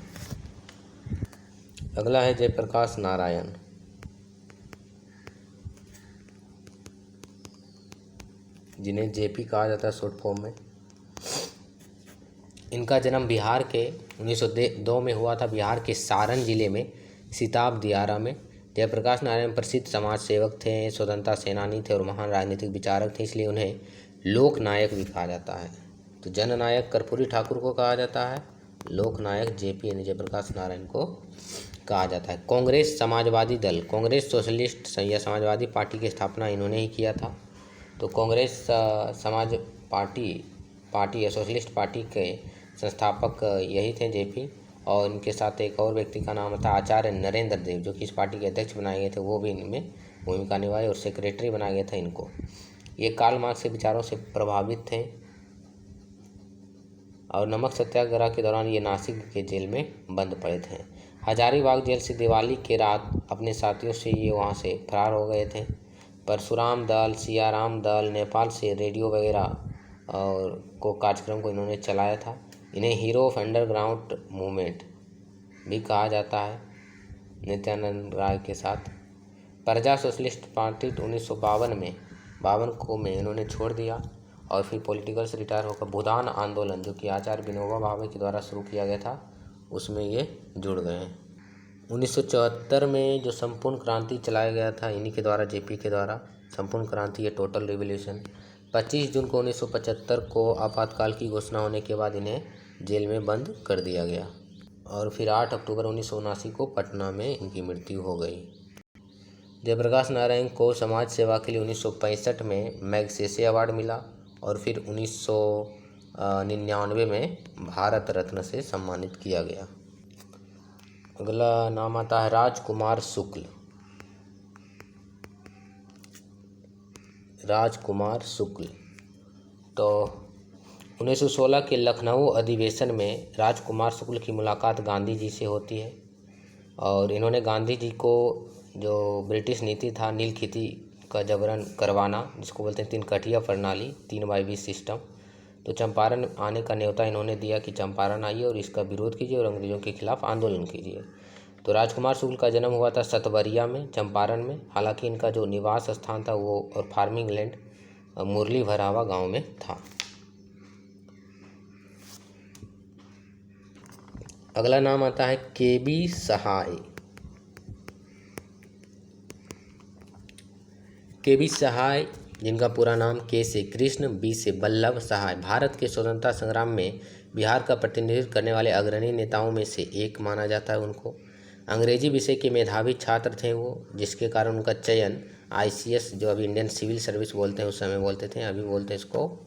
Speaker 1: अगला है जयप्रकाश नारायण। जिन्हें जेपी कहा जाता है शॉर्ट फॉर्म में। इनका जन्म बिहार के 1902 में हुआ था, बिहार के सारण जिले में सिताब दियारा में। जयप्रकाश नारायण प्रसिद्ध समाज सेवक थे, स्वतंत्रता सेनानी थे और महान राजनीतिक विचारक थे, इसलिए उन्हें लोकनायक भी कहा जाता है। तो जननायक कर्पूरी ठाकुर को कहा जाता है, लोकनायक जेपी यानी जयप्रकाश नारायण को कहा जाता है। कांग्रेस समाजवादी दल, कांग्रेस सोशलिस्ट या समाजवादी पार्टी की स्थापना इन्होंने ही किया था। तो कांग्रेस समाज पार्टी या सोशलिस्ट पार्टी के संस्थापक यही थे जेपी, और इनके साथ एक और व्यक्ति का नाम था आचार्य नरेंद्र देव, जो कि इस पार्टी के अध्यक्ष बनाए गए थे, वो भी इनमें भूमिका निभाई और सेक्रेटरी बनाया गया था इनको। ये कार्ल मार्क्स के विचारों से प्रभावित थे और नमक सत्याग्रह के दौरान ये नासिक के जेल में बंद पड़े थे। हजारीबाग जेल से दिवाली के रात अपने साथियों से ये वहाँ से फरार हो गए थे। परशुराम दल, सियाराम दल, नेपाल से रेडियो वगैरह और कार्यक्रम को इन्होंने चलाया था। इन्हें हीरो ऑफ अंडरग्राउंड मूवमेंट भी कहा जाता है, नित्यानंद राय के साथ। प्रजा सोशलिस्ट पार्टी 1952 में इन्होंने छोड़ दिया और फिर पॉलिटिकल से रिटायर होकर भूदान आंदोलन, जो कि आचार्य विनोबा भावे के द्वारा शुरू किया गया था, उसमें ये जुड़ गए हैं। 1974 में जो संपूर्ण क्रांति चलाया गया था इन्हीं के द्वारा, जेपी के द्वारा, संपूर्ण क्रांति या टोटल रिवॉल्यूशन। 25 जून को 1975 को आपातकाल की घोषणा होने के बाद इन्हें जेल में बंद कर दिया गया और फिर 8 अक्टूबर 1979 को पटना में इनकी मृत्यु हो गई। जयप्रकाश नारायण को समाज सेवा के लिए 1965 में मैग्सेसे अवार्ड मिला और फिर 1999 में भारत रत्न से सम्मानित किया गया। अगला नाम आता है राजकुमार शुक्ल। राजकुमार शुक्ल तो 1916 के लखनऊ अधिवेशन में राजकुमार शुक्ल की मुलाकात गांधी जी से होती है और इन्होंने गांधी जी को जो ब्रिटिश नीति था नील खेती का जबरन करवाना, जिसको बोलते हैं 3 कठिया प्रणाली, 3/20 सिस्टम, तो चंपारण आने का न्योता इन्होंने दिया कि चंपारण आइए और इसका विरोध कीजिए और अंग्रेज़ों के खिलाफ आंदोलन कीजिए। तो राजकुमार शुक्ल का जन्म हुआ था सतवरिया में, चंपारण में। हालांकि इनका जो निवास स्थान था वो और फार्मिंग लैंड मुरली भरावा गांव में था। अगला नाम आता है केबी सहाय। केबी सहाय, जिनका पूरा नाम के से कृष्ण, बी से बल्लभ सहाय, भारत के स्वतंत्रता संग्राम में बिहार का प्रतिनिधित्व करने वाले अग्रणी नेताओं में से एक माना जाता है उनको। अंग्रेजी विषय के मेधावी छात्र थे वो, जिसके कारण उनका चयन ICS, जो अभी इंडियन सिविल सर्विस बोलते हैं, उस समय बोलते थे, अभी बोलते हैं इसको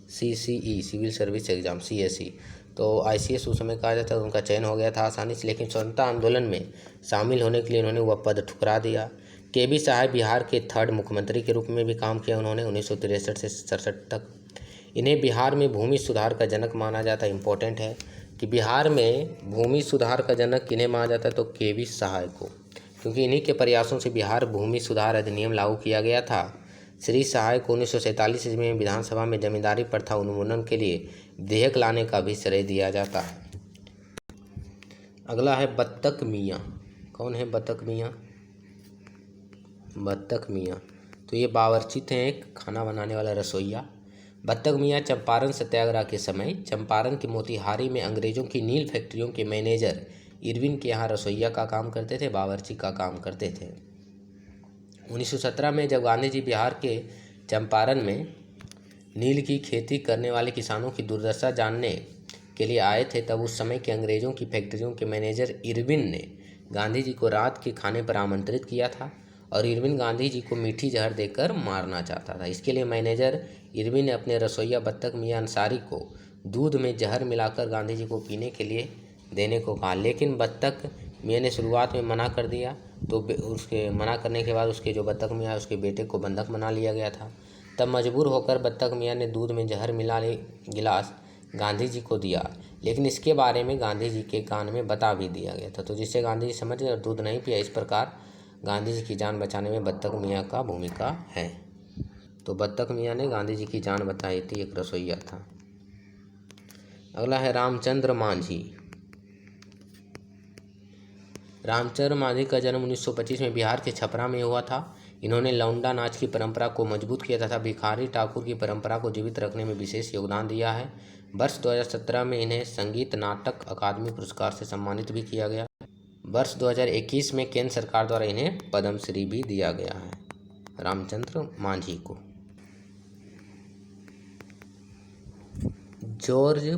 Speaker 1: CCE civil service exam, CSE, तो ICS उस समय कहा जाता है। उनका चयन हो गया था आसानी से, लेकिन स्वतंत्रता आंदोलन में शामिल होने के लिए उन्होंने वह पद ठुकरा दिया। केबी सहाय बिहार के 3rd मुख्यमंत्री के रूप में भी काम किया उन्होंने 1963 से 67 तक। इन्हें बिहार में भूमि सुधार का जनक माना जाता है। इम्पोर्टेंट है कि बिहार में भूमि सुधार का जनक किन्हें माना जाता है, तो केबी सहाय को, क्योंकि इन्हीं के प्रयासों से बिहार भूमि सुधार अधिनियम लागू किया गया था। श्री सहाय को 1947 ईस्वी में विधानसभा में जमींदारी प्रथा उन्मूलन के लिए विधेयक लाने का भी श्रेय दिया जाता है। अगला है बत्तख मियाँ। कौन है बत्तख मियाँ? बत्तख मियाँ तो ये बावर्ची थे, एक खाना बनाने वाला रसोइया। बत्तख मियाँ चंपारण सत्याग्रह के समय चंपारण के मोतिहारी में अंग्रेजों की नील फैक्ट्रियों के मैनेजर इरविन के यहाँ रसोइया का काम करते थे, बावर्ची का काम करते थे। 1917 में जब गांधी जी बिहार के चंपारण में नील की खेती करने वाले किसानों की दुर्दशा जानने के लिए आए थे, तब उस समय के अंग्रेज़ों की फैक्ट्रियों के मैनेजर इरविन ने गांधी जी को रात के खाने पर आमंत्रित किया था और इरविन गांधी जी को मीठी जहर देकर मारना चाहता था। इसके लिए मैनेजर इरविन ने अपने रसोइया बत्तख मियाँ अंसारी को दूध में जहर मिलाकर गांधी जी को पीने के लिए देने को कहा, लेकिन बत्तख मियाँ ने शुरुआत में मना कर दिया। तो उसके मना करने के बाद उसके जो बत्तख मियाँ उसके बेटे को बंधक बना लिया गया था। तब मजबूर होकर बत्तख मियाँ ने दूध में जहर मिला गिलास गांधी जी को दिया, लेकिन इसके बारे में गांधी जी के कान में बता भी दिया गया था, तो जिससे गांधी जी समझ गए और दूध नहीं पिया। इस प्रकार गांधी जी की जान बचाने में बत्तख मियाँ का भूमिका है। तो बत्तख मियाँ ने गांधी जी की जान बचाई थी, एक रसोइया था। अगला है रामचंद्र मांझी। रामचंद्र मांझी का जन्म 1925 में बिहार के छपरा में हुआ था। इन्होंने लौंडा नाच की परंपरा को मजबूत किया तथा भिखारी ठाकुर की परंपरा को जीवित रखने में विशेष योगदान दिया है। वर्ष 2017 में इन्हें संगीत नाटक अकादमी पुरस्कार से सम्मानित भी किया गया। वर्ष 2021 में केंद्र सरकार द्वारा इन्हें पद्मश्री भी दिया गया है, रामचंद्र मांझी को। जॉर्ज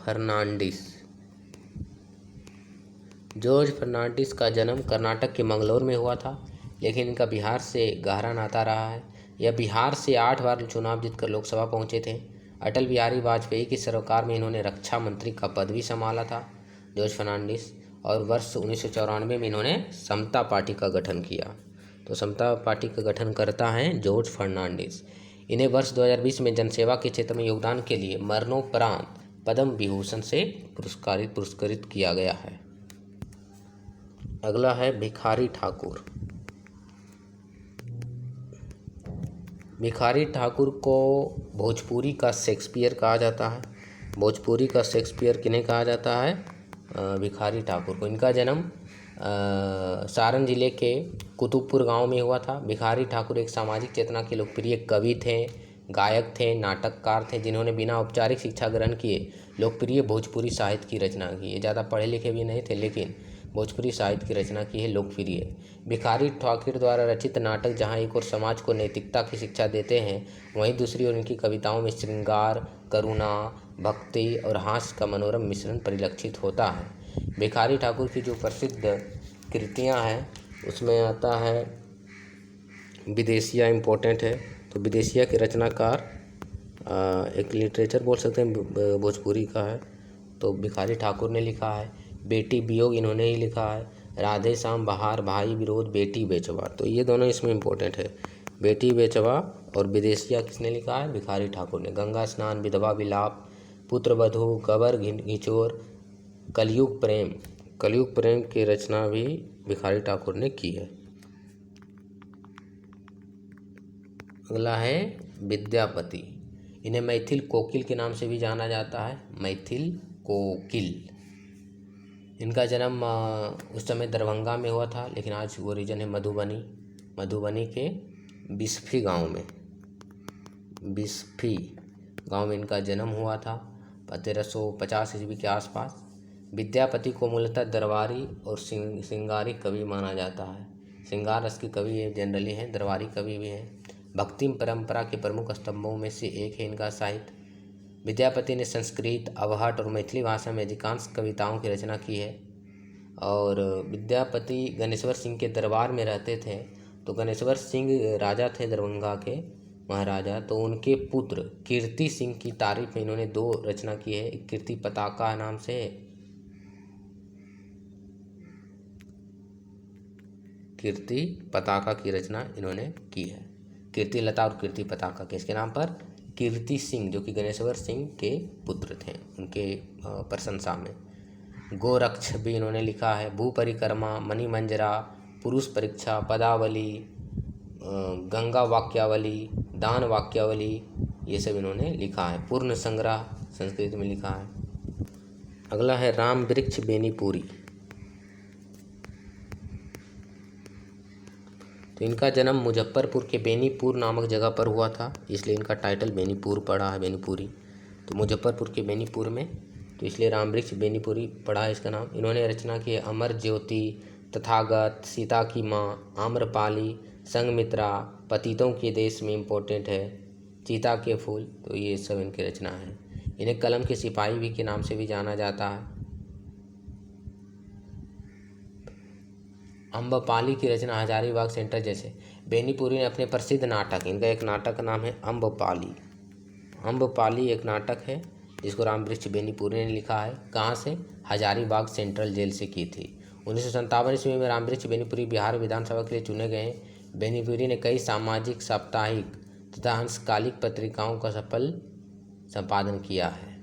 Speaker 1: फर्नांडिस। जॉर्ज फर्नांडिस का जन्म कर्नाटक के मंगलौर में हुआ था, लेकिन इनका बिहार से गहरा नाता रहा है। यह बिहार से 8 बार चुनाव जीतकर लोकसभा पहुंचे थे। अटल बिहारी वाजपेयी की सरकार में इन्होंने रक्षा मंत्री का पद भी संभाला था, जॉर्ज फर्नांडिस। और वर्ष 1994 में इन्होंने समता पार्टी का गठन किया। तो समता पार्टी का गठन करता है जॉर्ज फर्नांडिस। इन्हें वर्ष 2020 में जनसेवा के क्षेत्र में योगदान के लिए मरणोपरांत पद्म विभूषण से पुरस्कृत किया गया है। अगला है भिखारी ठाकुर। भिखारी ठाकुर को भोजपुरी का शेक्सपियर कहा जाता है। भोजपुरी का शेक्सपियर किन्हें कहा जाता है? भिखारी ठाकुर को। इनका जन्म सारण जिले के कुतुबपुर गांव में हुआ था। भिखारी ठाकुर एक सामाजिक चेतना के लोकप्रिय कवि थे, गायक थे, नाटककार थे, जिन्होंने बिना औपचारिक शिक्षा ग्रहण किए लोकप्रिय भोजपुरी साहित्य की रचना की है। ज़्यादा पढ़े लिखे भी नहीं थे, लेकिन भोजपुरी साहित्य की रचना की है लोकप्रिय। भिखारी ठाकुर द्वारा रचित नाटक जहाँ एक और समाज को नैतिकता की शिक्षा देते हैं, वहीं दूसरी ओर इनकी कविताओं में श्रृंगार, करुणा, भक्ति और हास्य का मनोरम मिश्रण परिलक्षित होता है। भिखारी ठाकुर की जो प्रसिद्ध कृतियाँ हैं उसमें आता है विदेशिया इम्पोर्टेंट है। तो विदेशिया के रचनाकार एक लिटरेचर बोल सकते हैं भोजपुरी का है, तो भिखारी ठाकुर ने लिखा है। बेटी वियोग इन्होंने ही लिखा है। राधे श्याम बहार, भाई विरोध, बेटी बेचवा, तो ये दोनों इसमें इम्पोर्टेंट है। बेटी बेचवा और विदेशिया किसने लिखा है? भिखारी ठाकुर ने। गंगा स्नान, विधवा विलाप, पुत्र वधू, गबर घिचोर, कलयुग प्रेम, कलयुग प्रेम की रचना भी भिखारी ठाकुर ने की है। अगला है विद्यापति। इन्हें मैथिल कोकिल के नाम से भी जाना जाता है, मैथिल कोकिल। इनका जन्म उस समय दरभंगा में हुआ था, लेकिन आज ओरिजिन है मधुबनी। मधुबनी के बिस्फी गांव में, बिस्फी गांव में इनका जन्म हुआ था 1350 ईस्वी के आसपास। विद्यापति को मूलतः दरबारी और श्रृंगारी कवि माना जाता है। श्रृंगार रस के कवि ये जनरली हैं, दरबारी कवि भी हैं। भक्ति परंपरा के प्रमुख स्तंभों में से एक है इनका साहित्य। विद्यापति ने संस्कृत, अवहट और मैथिली भाषा में अधिकांश कविताओं की रचना की है। और विद्यापति गणेश्वर सिंह के दरबार में रहते थे। तो गणेश्वर सिंह राजा थे दरभंगा के महाराजा, तो उनके पुत्र कीर्ति सिंह की तारीफ में इन्होंने 2 रचना की है। एक कीर्ति पताका नाम से, कीर्ति पताका की रचना इन्होंने की है। कीर्ति लता और कीर्ति पताका किसके नाम पर? कीर्ति सिंह, जो कि गणेश्वर सिंह के पुत्र थे, उनके प्रशंसा में। गोरक्ष भी इन्होंने लिखा है। भू परिक्रमा, मणिमंजरा, पुरुष परीक्षा, पदावली, गंगा वाक्यावली, दान वाक्यावली, ये सब इन्होंने लिखा है। पूर्ण संग्रह संस्कृत में लिखा है। अगला है राम वृक्ष बेनीपुरी। तो इनका जन्म मुजफ्फरपुर के बेनीपुर नामक जगह पर हुआ था, इसलिए इनका टाइटल बेनीपुर पड़ा है, बेनीपुरी। तो मुजफ्फरपुर के बेनीपुर में, तो इसलिए रामवृक्ष बेनीपुरी पड़ा है इसका नाम। इन्होंने रचना की है अमर ज्योति, तथागत, सीता की माँ, आम्रपाली, संघमित्रा, पतितों के देश में इम्पोर्टेंट है, चीता के फूल, तो ये सब इनकी रचना है। इन्हें कलम के सिपाही भी के नाम से भी जाना जाता है। अम्बपाली की रचना हजारीबाग सेंटर जैसे। बेनीपुरी ने अपने प्रसिद्ध नाटक, इनका एक नाटक का नाम है अम्बपाली। अम्बपाली एक नाटक है जिसको रामवृक्ष बेनीपुरी ने लिखा है। कहाँ से? हजारीबाग सेंट्रल जेल से की थी। 1957 ईस्वी में रामवृक्ष बेनीपुरी बिहार विधानसभा के लिए चुने गए। बेनीपुरी ने कई सामाजिक, साप्ताहिक तथा अंशकालिक पत्रिकाओं का सफल संपादन किया है।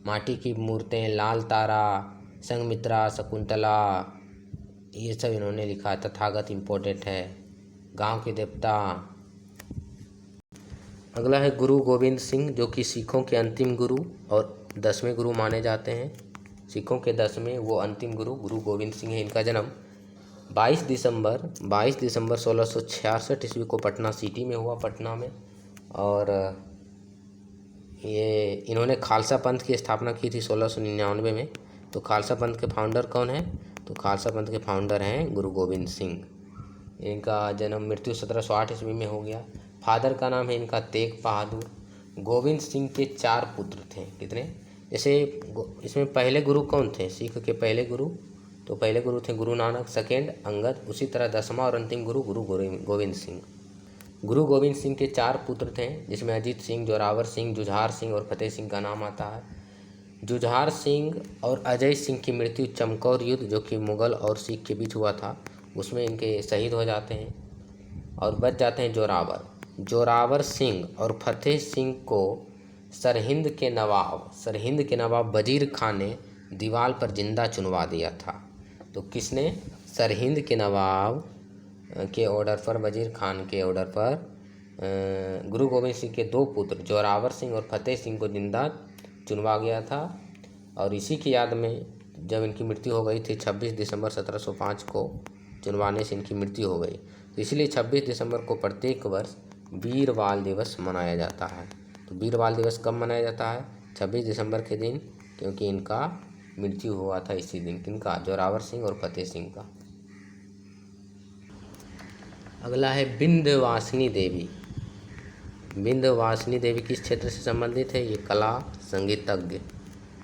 Speaker 1: माटी की मूर्तें, लाल तारा, संघमित्रा, शकुंतला, ये सब इन्होंने लिखा है। तथागत इम्पोर्टेंट है। गांव के देवता। अगला है गुरु गोविंद सिंह, जो कि सिखों के अंतिम गुरु और 10वें गुरु माने जाते हैं। सिखों के 10वें वो अंतिम गुरु गुरु गोविंद सिंह है। इनका जन्म 22 दिसंबर 1666 ईस्वी को पटना सिटी में हुआ, पटना में। और ये इन्होंने खालसा पंथ की स्थापना की थी 1699 में। तो खालसा पंथ के फाउंडर कौन हैं? तो खालसा पंथ के फाउंडर हैं गुरु गोविंद सिंह। इनका जन्म मृत्यु 1708 ईस्वी में हो गया। फादर का नाम है इनका तेग बहादुर। गोविंद सिंह के 4 पुत्र थे। कितने? जैसे इसमें पहले गुरु कौन थे सिख के पहले गुरु? तो पहले गुरु थे गुरु नानक, सेकेंड अंगद, उसी तरह 10वां और अंतिम गुरु गुरु गोविंद सिंह। गुरु गोविंद सिंह के 4 पुत्र थे, जिसमें अजीत सिंह, जोरावर सिंह, जुझार सिंह और फतेह सिंह का नाम आता है। जुझार सिंह और अजय सिंह की मृत्यु चमकौर युद्ध, जो कि मुगल और सिख के बीच हुआ था, उसमें इनके शहीद हो जाते हैं। और बच जाते हैं जोरावर सिंह और फतेह सिंह को सरहिंद के नवाब वजीर खान ने दीवार पर जिंदा चुनवा दिया था। तो किसने? सरहिंद के नवाब के ऑर्डर पर, वजीर खान के ऑर्डर पर गुरु गोविंद सिंह के 2 पुत्र जोरावर सिंह और फतेह सिंह को जिंदा चुनवा गया था। और इसी की याद में जब इनकी मृत्यु हो गई थी 26 दिसंबर 1705 को चुनवाने से इनकी मृत्यु हो गई। तो इसलिए 26 दिसंबर को प्रत्येक वर्ष वीर बाल दिवस मनाया जाता है। तो वीर बाल दिवस कब मनाया जाता है? 26 दिसंबर के दिन, क्योंकि इनका मृत्यु हुआ था इसी दिन। किनका? जोरावर सिंह और फतेह सिंह का। अगला है विंध्यवासिनी देवी। विंध्यवासिनी देवी किस क्षेत्र से संबंधित है? ये कला संगीतज्ञ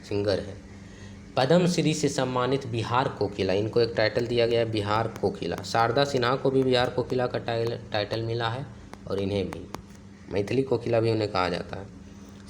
Speaker 1: सिंगर है। पद्म श्री से सम्मानित बिहार कोकिला, इनको एक टाइटल दिया गया है बिहार कोकिला। शारदा सिन्हा को भी बिहार कोकिला का टाइटल मिला है, और इन्हें भी मैथिली कोकिला भी उन्हें कहा जाता है,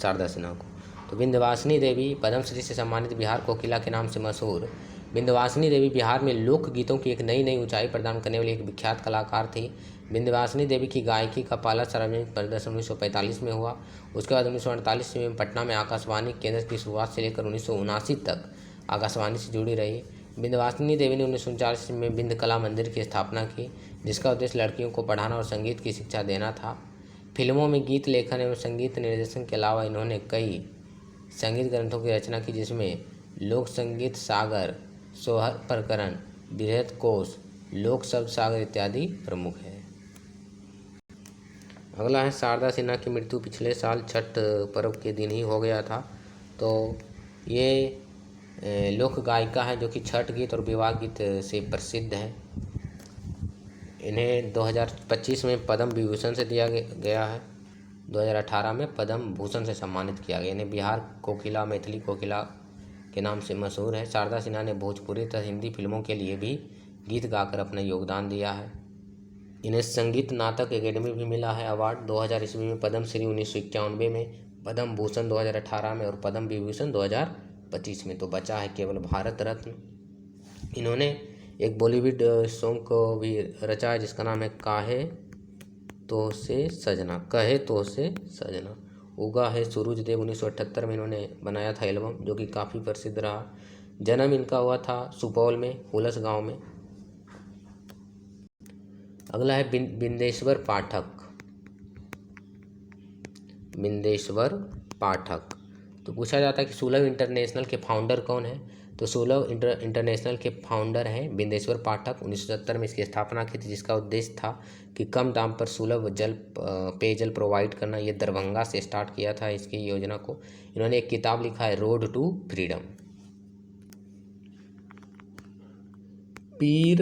Speaker 1: शारदा सिन्हा को। तो विंध्यवासिनी देवी पद्मश्री से सम्मानित बिहार कोकिला के नाम से मशहूर विंध्यवासिनी देवी बिहार में लोक गीतों की एक नई ऊंचाई प्रदान करने वाली एक विख्यात कलाकार थी। विंध्यवासिनी देवी की गायकी का पहला सार्वजनिक प्रदर्शन 1945 में हुआ। उसके बाद 1948 में पटना में आकाशवाणी केंद्र की शुरुआत से लेकर 1979 तक आकाशवाणी से जुड़ी रही। विंध्यवासिनी देवी ने 1949 में विंध्य कला मंदिर की स्थापना की, जिसका उद्देश्य लड़कियों को पढ़ाना और संगीत की शिक्षा देना था। फिल्मों में गीत लेखन एवं संगीत निर्देशन के अलावा इन्होंने कई संगीत ग्रंथों की रचना की, जिसमें लोक संगीत सागर, सोहर प्रकरण, बृहत कोश, लोक शब्द सागर इत्यादि प्रमुख है। अगला है शारदा सिन्हा की मृत्यु पिछले साल छठ पर्व के दिन ही हो गया था। तो ये लोक गायिका है जो कि छठ गीत और विवाह गीत से प्रसिद्ध है। इन्हें 2025 में पद्म विभूषण से दिया गया है। 2018 में पद्म भूषण से सम्मानित किया गया। इन्हें बिहार कोकिला, मैथिली कोकिला के नाम से मशहूर है। शारदा सिन्हा ने भोजपुरी तथा हिंदी फिल्मों के लिए भी गीत गाकर अपना योगदान दिया है। इन्हें संगीत नाटक अकेडमी भी मिला है अवार्ड। 2000 ईस्वी में पद्म श्री 1991 में, पद्म भूषण 2018 में और पद्म विभूषण 2025 में। तो बचा है केवल भारत रत्न। इन्होंने एक बॉलीवुड सॉन्ग को भी रचा है जिसका नाम है कहे तो से सजना। उगा है सूरज देव 1978 में इन्होंने बनाया था एल्बम, जो कि काफ़ी प्रसिद्ध रहा। जन्म इनका हुआ था सुपौल में, हुलस गांव में। अगला है बिंदेश्वर पाठक। तो पूछा जाता है कि सुलभ इंटरनेशनल के फाउंडर कौन है? तो सुलभ इंटरनेशनल के फाउंडर हैं बिंदेश्वर पाठक। 1970 में इसकी स्थापना की थी, जिसका उद्देश्य था कि कम दाम पर सुलभ पेयजल प्रोवाइड करना। ये दरभंगा से स्टार्ट किया था इसकी योजना को। इन्होंने एक किताब लिखा है road to freedom. Pir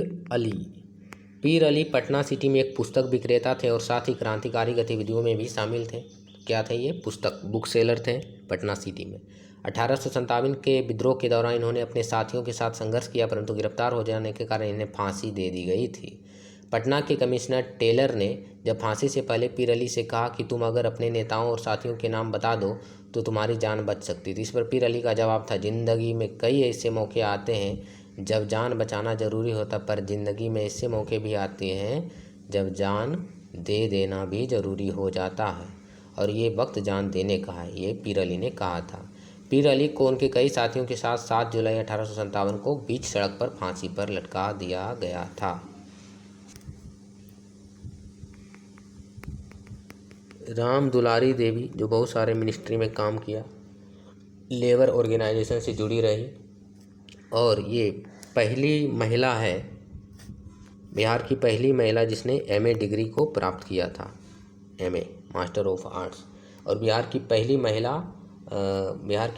Speaker 1: Ali Patna city में एक पुस्तक विक्रेता थे और साथ ही क्रांतिकारी गतिविधियों में भी शामिल थे। क्या थे ये? बुक सेलर थे पटना सिटी में। 1857 के विद्रोह के दौरान इन्होंने अपने साथियों के साथ संघर्ष किया, परंतु गिरफ्तार हो जाने के कारण इन्हें फांसी दे दी गई थी। पटना के कमिश्नर टेलर ने जब फांसी से पहले पीर अली से कहा कि तुम अगर अपने नेताओं और साथियों के नाम बता दो तो तुम्हारी जान बच सकती थी। इस पर पीर अली का जवाब था, जिंदगी में कई ऐसे मौके आते हैं जब जान बचाना जरूरी होता, पर जिंदगी में ऐसे मौके भी आते हैं जब जान दे देना भी जरूरी हो जाता है, और ये वक्त जान देने का है। ये पीर अली ने कहा था। पीर अली को उनके कई साथियों के साथ 7 जुलाई 1857 को बीच सड़क पर फांसी पर लटका दिया गया था। राम दुलारी देवी, जो बहुत सारे मिनिस्ट्री में काम किया, लेबर ऑर्गेनाइजेशन से जुड़ी रही, और ये पहली महिला है बिहार की पहली महिला जिसने एमए डिग्री को प्राप्त किया था, एमए मास्टर ऑफ आर्ट्स। और बिहार की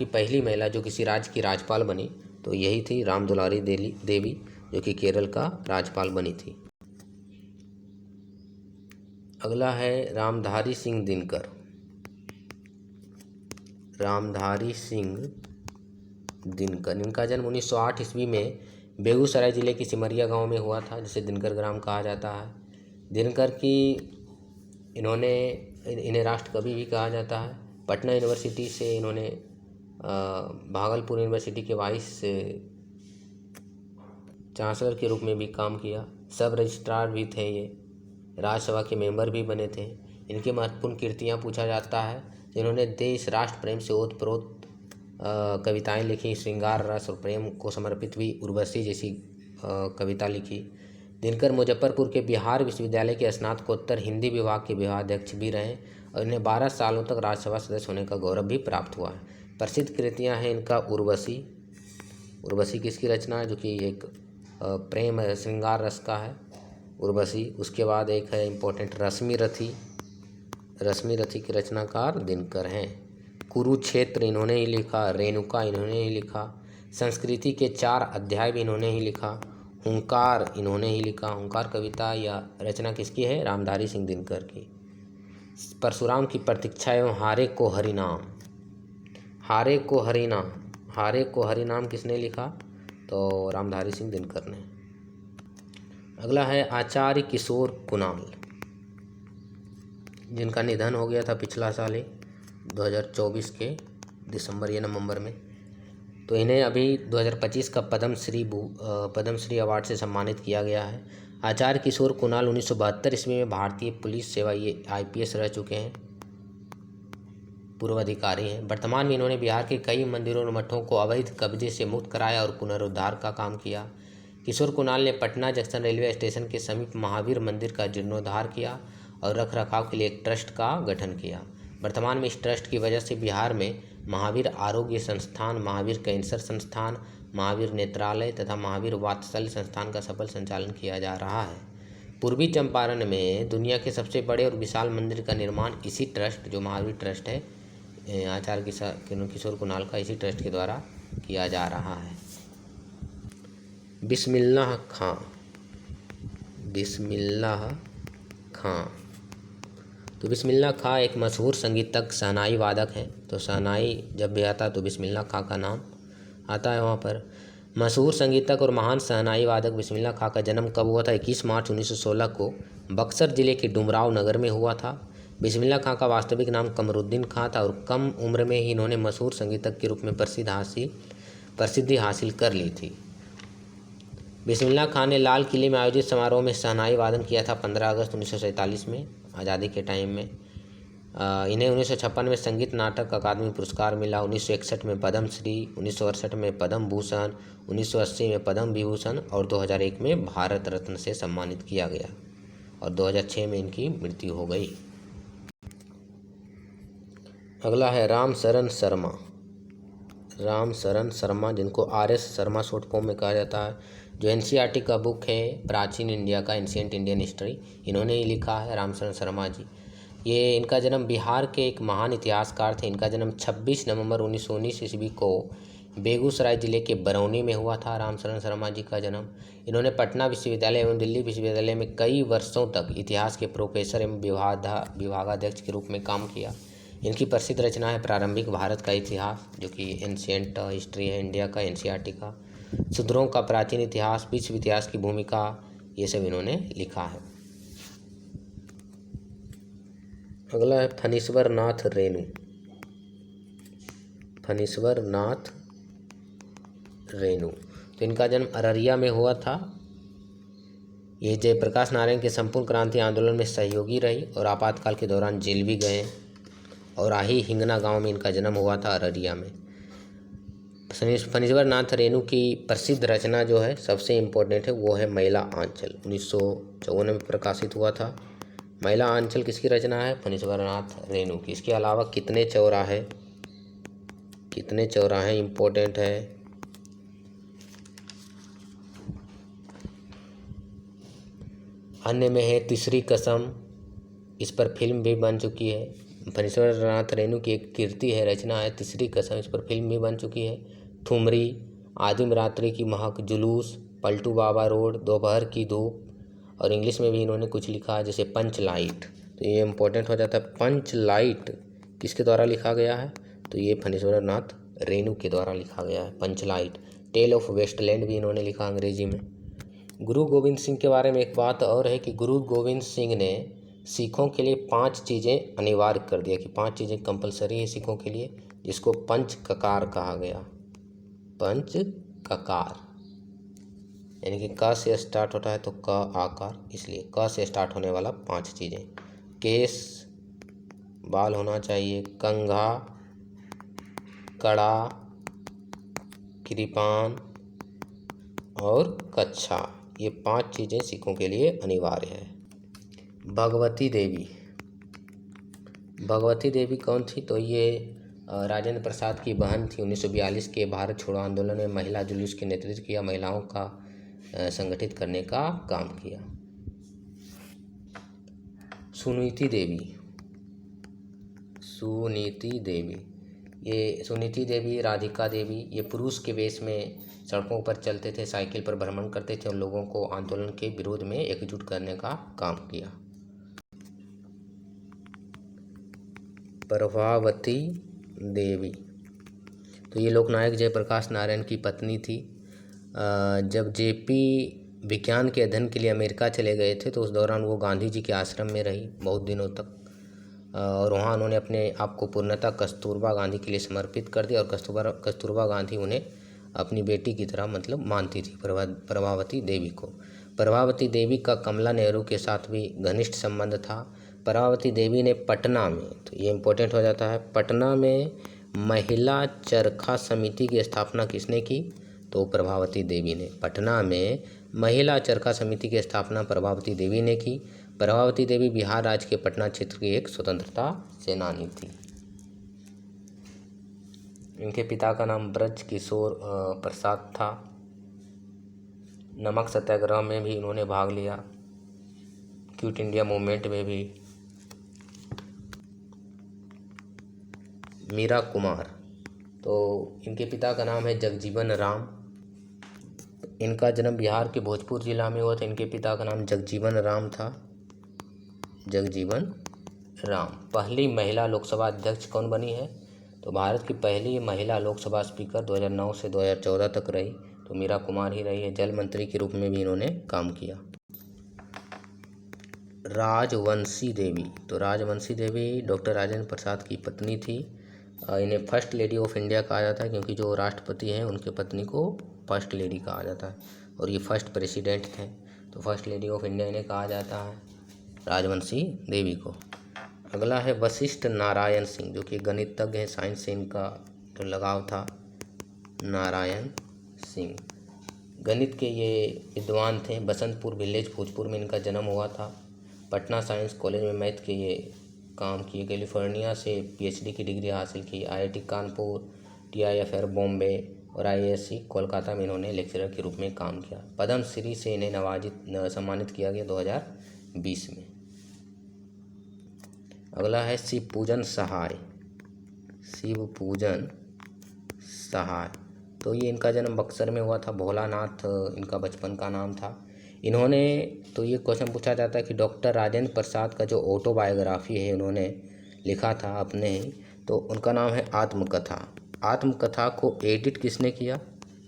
Speaker 1: पहली महिला जो किसी राज्य की राज्यपाल बनी तो यही थी राम दुलारी देवी, जो कि केरल का राज्यपाल बनी थी। अगला है रामधारी सिंह दिनकर। रामधारी सिंह दिनकर, इनका जन्म 1908 ईस्वी में बेगूसराय जिले के सिमरिया गांव में हुआ था, जिसे दिनकर ग्राम कहा जाता है। दिनकर की इन्हें राष्ट्रकवि भी कहा जाता है। पटना यूनिवर्सिटी से इन्होंने भागलपुर यूनिवर्सिटी के वाइस चांसलर के रूप में भी काम किया। सब रजिस्ट्रार भी थे ये, राज्यसभा के मेंबर भी बने थे। इनकी महत्वपूर्ण कृतियाँ पूछा जाता है। इन्होंने देश राष्ट्र प्रेम से ओतप्रोत कविताएं लिखी, श्रृंगार रस और प्रेम को समर्पित भी उर्वशी जैसी कविता लिखी। दिनकर मुजफ्फरपुर के बिहार विश्वविद्यालय के स्नातकोत्तर हिंदी विभाग के विभागाध्यक्ष भी रहे और इन्हें 12 सालों तक राज्यसभा सदस्य होने का गौरव भी प्राप्त हुआ है। प्रसिद्ध कृतियाँ हैं इनका उर्वशी। उर्वशी किसकी रचना है, जो कि एक प्रेम श्रृंगार रस का है उर्वशी। उसके बाद एक है इम्पोर्टेंट रश्मि रथी। रश्मि रथी के रचनाकार दिनकर हैं। कुरुक्षेत्र इन्होंने ही लिखा, रेणुका इन्होंने ही लिखा, संस्कृति के 4 अध्याय भी इन्होंने ही लिखा, हुंकार इन्होंने ही लिखा। हुंकार कविता या रचना किसकी है, रामधारी सिंह दिनकर की। परशुराम की प्रतीक्षा एवं हारे को हरिनाम, हारे को हरिनाम, हारे को हरिनाम किसने लिखा, तो रामधारी सिंह दिनकर ने। अगला है आचार्य किशोर कुणाल, जिनका निधन हो गया था पिछला साल ही 2024 के दिसंबर या नवंबर में। तो इन्हें अभी 2025 का पद्मश्री अवार्ड से सम्मानित किया गया है। आचार्य किशोर कुणाल 1972 ईस्वी में भारतीय पुलिस सेवा ये IPS रह चुके हैं, पूर्व अधिकारी हैं। वर्तमान में इन्होंने बिहार के कई मंदिरों और मठों को अवैध कब्जे से मुक्त कराया और पुनरुद्धार का काम किया। किशोर कुणाल ने पटना जंक्शन रेलवे स्टेशन के समीप महावीर मंदिर का जीर्णोद्धार किया और रखरखाव के लिए एक ट्रस्ट का गठन किया। वर्तमान में इस ट्रस्ट की वजह से बिहार में महावीर आरोग्य संस्थान, महावीर कैंसर संस्थान, महावीर नेत्रालय तथा महावीर वात्सल्य संस्थान का सफल संचालन किया जा रहा है। पूर्वी चंपारण में दुनिया के सबसे बड़े और विशाल मंदिर का निर्माण इसी ट्रस्ट, जो महावीर ट्रस्ट है, आचार्य किशोर कुणाल का, इसी ट्रस्ट के द्वारा किया जा रहा है। बिस्मिल्लाह खां, बिस्मिल्लाह खां, तो बिस्मिल्लाह खां एक मशहूर संगीतज्ञ शहनाई वादक हैं। तो शहनाई जब भी आता तो बिस्मिल्लाह खां का नाम आता है वहाँ पर। मशहूर संगीतज्ञ और महान शहनाई वादक बिस्मिल्लाह खां का जन्म कब हुआ था, 21 मार्च 1916 को बक्सर जिले के डुमराव नगर में हुआ था। बिस्मिल्लाह खां का वास्तविक नाम कमरुद्दीन खां था और कम उम्र में ही इन्होंने मशहूर संगीतज्ञ के रूप में प्रसिद्धि हासिल कर ली थी। बिस्मिल्लाह खां ने लाल किले में आयोजित समारोह में शहनाई वादन किया था 15 अगस्त 1947 में, आज़ादी के टाइम में। इन्हें 1956 में संगीत नाटक अकादमी पुरस्कार मिला, 1961 में पद्मश्री, 1968 में पद्म भूषण, 1980 में पद्म विभूषण और 2001 में भारत रत्न से सम्मानित किया गया और 2006 में इनकी मृत्यु हो गई। अगला है राम शरण शर्मा। राम शरण शर्मा, जिनको RS शर्मा शॉर्ट फॉर्म में कहा जाता है, जो NCERT का बुक है प्राचीन इंडिया का, एंशिएंट इंडियन हिस्ट्री, इन्होंने ही लिखा है, राम शरण शर्मा जी। ये इनका जन्म बिहार के एक महान इतिहासकार थे। इनका जन्म 26 नवंबर 1919 ईस्वी को बेगूसराय जिले के बरौनी में हुआ था। राम शरण शर्मा जी का जन्म। इन्होंने पटना विश्वविद्यालय एवं दिल्ली विश्वविद्यालय में कई वर्षों तक इतिहास के प्रोफेसर एवं विभागाध्यक्ष के रूप में काम किया। इनकी प्रसिद्ध रचना है प्रारंभिक भारत का इतिहास, जो कि एंशिएंट हिस्ट्री है इंडिया का, NCERT का। शूद्रों का प्राचीन इतिहास, विश्व इतिहास की भूमिका, ये सब इन्होंने लिखा है। अगला है फणीश्वर नाथ रेणु। फणीश्वर नाथ रेणु, तो इनका जन्म अररिया में हुआ था। ये जयप्रकाश नारायण के संपूर्ण क्रांति आंदोलन में सहयोगी रही और आपातकाल के दौरान जेल भी गए और आही हिंगना गांव में इनका जन्म हुआ था, अररिया में। फणीश्वर नाथ रेणु की प्रसिद्ध रचना जो है सबसे इम्पोर्टेंट है वो है मैला आंचल, 1954 में प्रकाशित हुआ था। मैला आंचल किसकी रचना है, फणीश्वर नाथ रेणु की। इसके अलावा कितने चौराहे इम्पोर्टेंट है। अन्य में है तीसरी कसम, इस पर फिल्म भी बन चुकी है। फणीश्वर नाथ रेणु की एक कीर्ति है, रचना है तीसरी कसम, इस पर फिल्म भी बन चुकी है। ठुमरी, आदिम रात्रि की महक, जुलूस, पलटू बाबा रोड, दोपहर की धूप, और इंग्लिश में भी इन्होंने कुछ लिखा है जैसे पंच लाइट। तो ये इम्पोर्टेंट हो जाता है। पंच लाइट किसके द्वारा लिखा गया है? तो ये फणीश्वर नाथ रेणु के द्वारा लिखा गया है पंच लाइट। टेल ऑफ वेस्टलैंड भी इन्होंने लिखा अंग्रेजी में। गुरु गोविंद सिंह के बारे में एक बात और है कि गुरु गोविंद सिंह ने सिखों के लिए 5 चीज़ें अनिवार्य कर दिया कि 5 चीज़ें कंपलसरी है सिखों के लिए, जिसको पंच ककार कहा गया। पंच ककार यानी कि क से स्टार्ट होता है तो क आकार, इसलिए क से स्टार्ट होने वाला 5 चीज़ें। केस, बाल होना चाहिए, कंघा, कड़ा, कृपान और कच्छा, ये 5 चीज़ें सिखों के लिए अनिवार्य है। भगवती देवी, भगवती देवी कौन थी? तो ये राजेंद्र प्रसाद की बहन थी। 1942 के भारत छोड़ो आंदोलन में महिला जुलूस के नेतृत्व किया, महिलाओं का संगठित करने का काम किया। सुनीति देवी, सुनीति देवी, ये सुनीति देवी, राधिका देवी, ये पुरुष के वेश में सड़कों पर चलते थे, साइकिल पर भ्रमण करते थे और लोगों को आंदोलन के विरोध में एकजुट करने का काम किया। प्रभावती देवी, तो ये लोकनायक जयप्रकाश नारायण की पत्नी थी। जब जेपी विज्ञान के अध्ययन के लिए अमेरिका चले गए थे तो उस दौरान वो गांधी जी के आश्रम में रही बहुत दिनों तक, और वहाँ उन्होंने अपने आप को पूर्णतः कस्तूरबा गांधी के लिए समर्पित कर दिया, और कस्तूरबा गांधी उन्हें अपनी बेटी की तरह मतलब मानती थी, प्रभावती देवी को। प्रभावती देवी का कमला नेहरू के साथ भी घनिष्ठ संबंध था। प्रभावती देवी ने पटना में, तो ये इम्पोर्टेंट हो जाता है, पटना में महिला चरखा समिति की स्थापना किसने की? तो प्रभावती देवी ने। पटना में महिला चरखा समिति की स्थापना प्रभावती देवी ने की। प्रभावती देवी बिहार राज्य के पटना क्षेत्र की एक स्वतंत्रता सेनानी थी। इनके पिता का नाम ब्रज किशोर प्रसाद था। नमक सत्याग्रह में भी इन्होंने भाग लिया, क्विट इंडिया मूवमेंट में भी। मीरा कुमार, तो इनके पिता का नाम है जगजीवन राम। इनका जन्म बिहार के भोजपुर जिला में हुआ था। इनके पिता का नाम जगजीवन राम था, जगजीवन राम। पहली महिला लोकसभा अध्यक्ष कौन बनी है? तो भारत की पहली महिला लोकसभा स्पीकर 2009 से 2014 तक रही, तो मीरा कुमार ही रही है। जल मंत्री के रूप में भी इन्होंने काम किया। राजवंशी देवी, तो राजवंशी देवी डॉक्टर राजेंद्र प्रसाद की पत्नी थी। इन्हें फर्स्ट लेडी ऑफ इंडिया कहा जाता है क्योंकि जो राष्ट्रपति हैं उनके पत्नी को फर्स्ट लेडी कहा जाता है, और ये फर्स्ट प्रेसिडेंट थे, तो फर्स्ट लेडी ऑफ इंडिया इन्हें कहा जाता है, राजवंशी देवी को। अगला है वशिष्ठ नारायण सिंह, जो कि गणितज्ञ हैं, साइंस से इनका जो लगाव था। नारायण सिंह गणित के ये विद्वान थे। बसंतपुर विलेज भोजपुर में इनका जन्म हुआ था। पटना साइंस कॉलेज में मैथ के ये काम किए। कैलिफोर्निया से पीएचडी की डिग्री हासिल की। आईआईटी कानपुर, टीआईएफआर बॉम्बे और आईआईएससी कोलकाता में इन्होंने लेक्चरर के रूप में काम किया। पद्मश्री से इन्हें सम्मानित किया गया 2020 में। अगला है शिव पूजन सहाय, शिव पूजन सहाय, तो ये इनका जन्म बक्सर में हुआ था। भोलानाथ इनका बचपन का नाम था। इन्होंने, तो ये क्वेश्चन पूछा जाता है कि डॉक्टर राजेंद्र प्रसाद का जो ऑटोबायोग्राफी है उन्होंने लिखा था अपने ही, तो उनका नाम है आत्मकथा। आत्मकथा को एडिट किसने किया,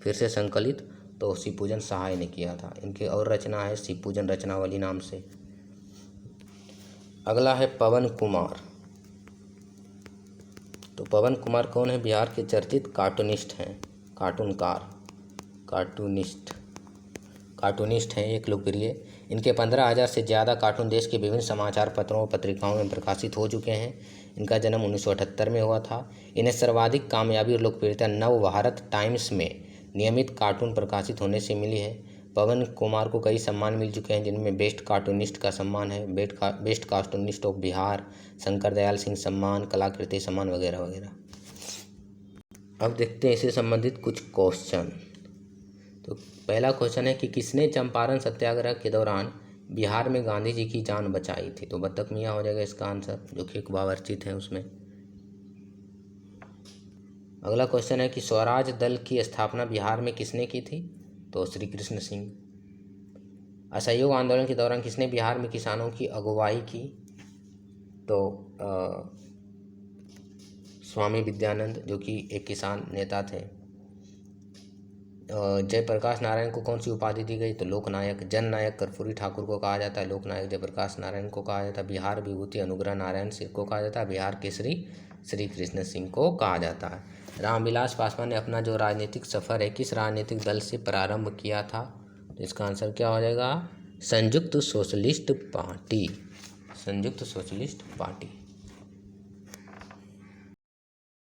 Speaker 1: फिर से संकलित, तो शिव पूजन सहाय ने किया था। इनकी और रचना है शिव पूजन रचनावली नाम से। अगला है पवन कुमार, तो पवन कुमार कौन है? बिहार के चर्चित कार्टूनिस्ट हैं, कार्टूनकार, कार्टूनिस्ट हैं एक लोकप्रिय। इनके 15,000 से ज़्यादा कार्टून देश के विभिन्न समाचार पत्रों और पत्रिकाओं में प्रकाशित हो चुके हैं। इनका जन्म 1978 में हुआ था। इन्हें सर्वाधिक कामयाबी और लोकप्रियता नव भारत टाइम्स में नियमित कार्टून प्रकाशित होने से मिली है। पवन कुमार को कई सम्मान मिल चुके हैं, जिनमें बेस्ट कार्टूनिस्ट का सम्मान है, best cartoonist of Bihar, Shankar Dayal Singh सम्मान, कलाकृति सम्मान वगैरह वगैरह। अब देखते हैं इससे संबंधित कुछ क्वेश्चन। तो पहला क्वेश्चन है कि किसने चंपारण सत्याग्रह के दौरान बिहार में गांधी जी की जान बचाई थी? तो बत्तख मियाँ हो जाएगा इसका आंसर, जो कि एक बावर्ची थे उसमें। अगला क्वेश्चन है कि स्वराज दल की स्थापना बिहार में किसने की थी? तो श्री कृष्ण सिंह। असहयोग आंदोलन के दौरान किसने बिहार में किसानों की अगुवाई की? तो स्वामी विद्यानंद, जो कि एक किसान नेता थे। जयप्रकाश नारायण को कौन सी उपाधि दी गई? तो लोकनायक। जननायक कर्पूरी ठाकुर को कहा जाता है, लोकनायक जयप्रकाश नारायण को कहा जाता है। बिहार विभूति अनुग्रह नारायण सिंह को कहा जाता है। बिहार केसरी श्री कृष्ण सिंह को कहा जाता है। रामविलास पासवान ने अपना जो राजनीतिक सफ़र है किस राजनीतिक दल से प्रारंभ किया था? तो इसका आंसर क्या हो जाएगा? संयुक्त सोशलिस्ट पार्टी। संयुक्त सोशलिस्ट पार्टी।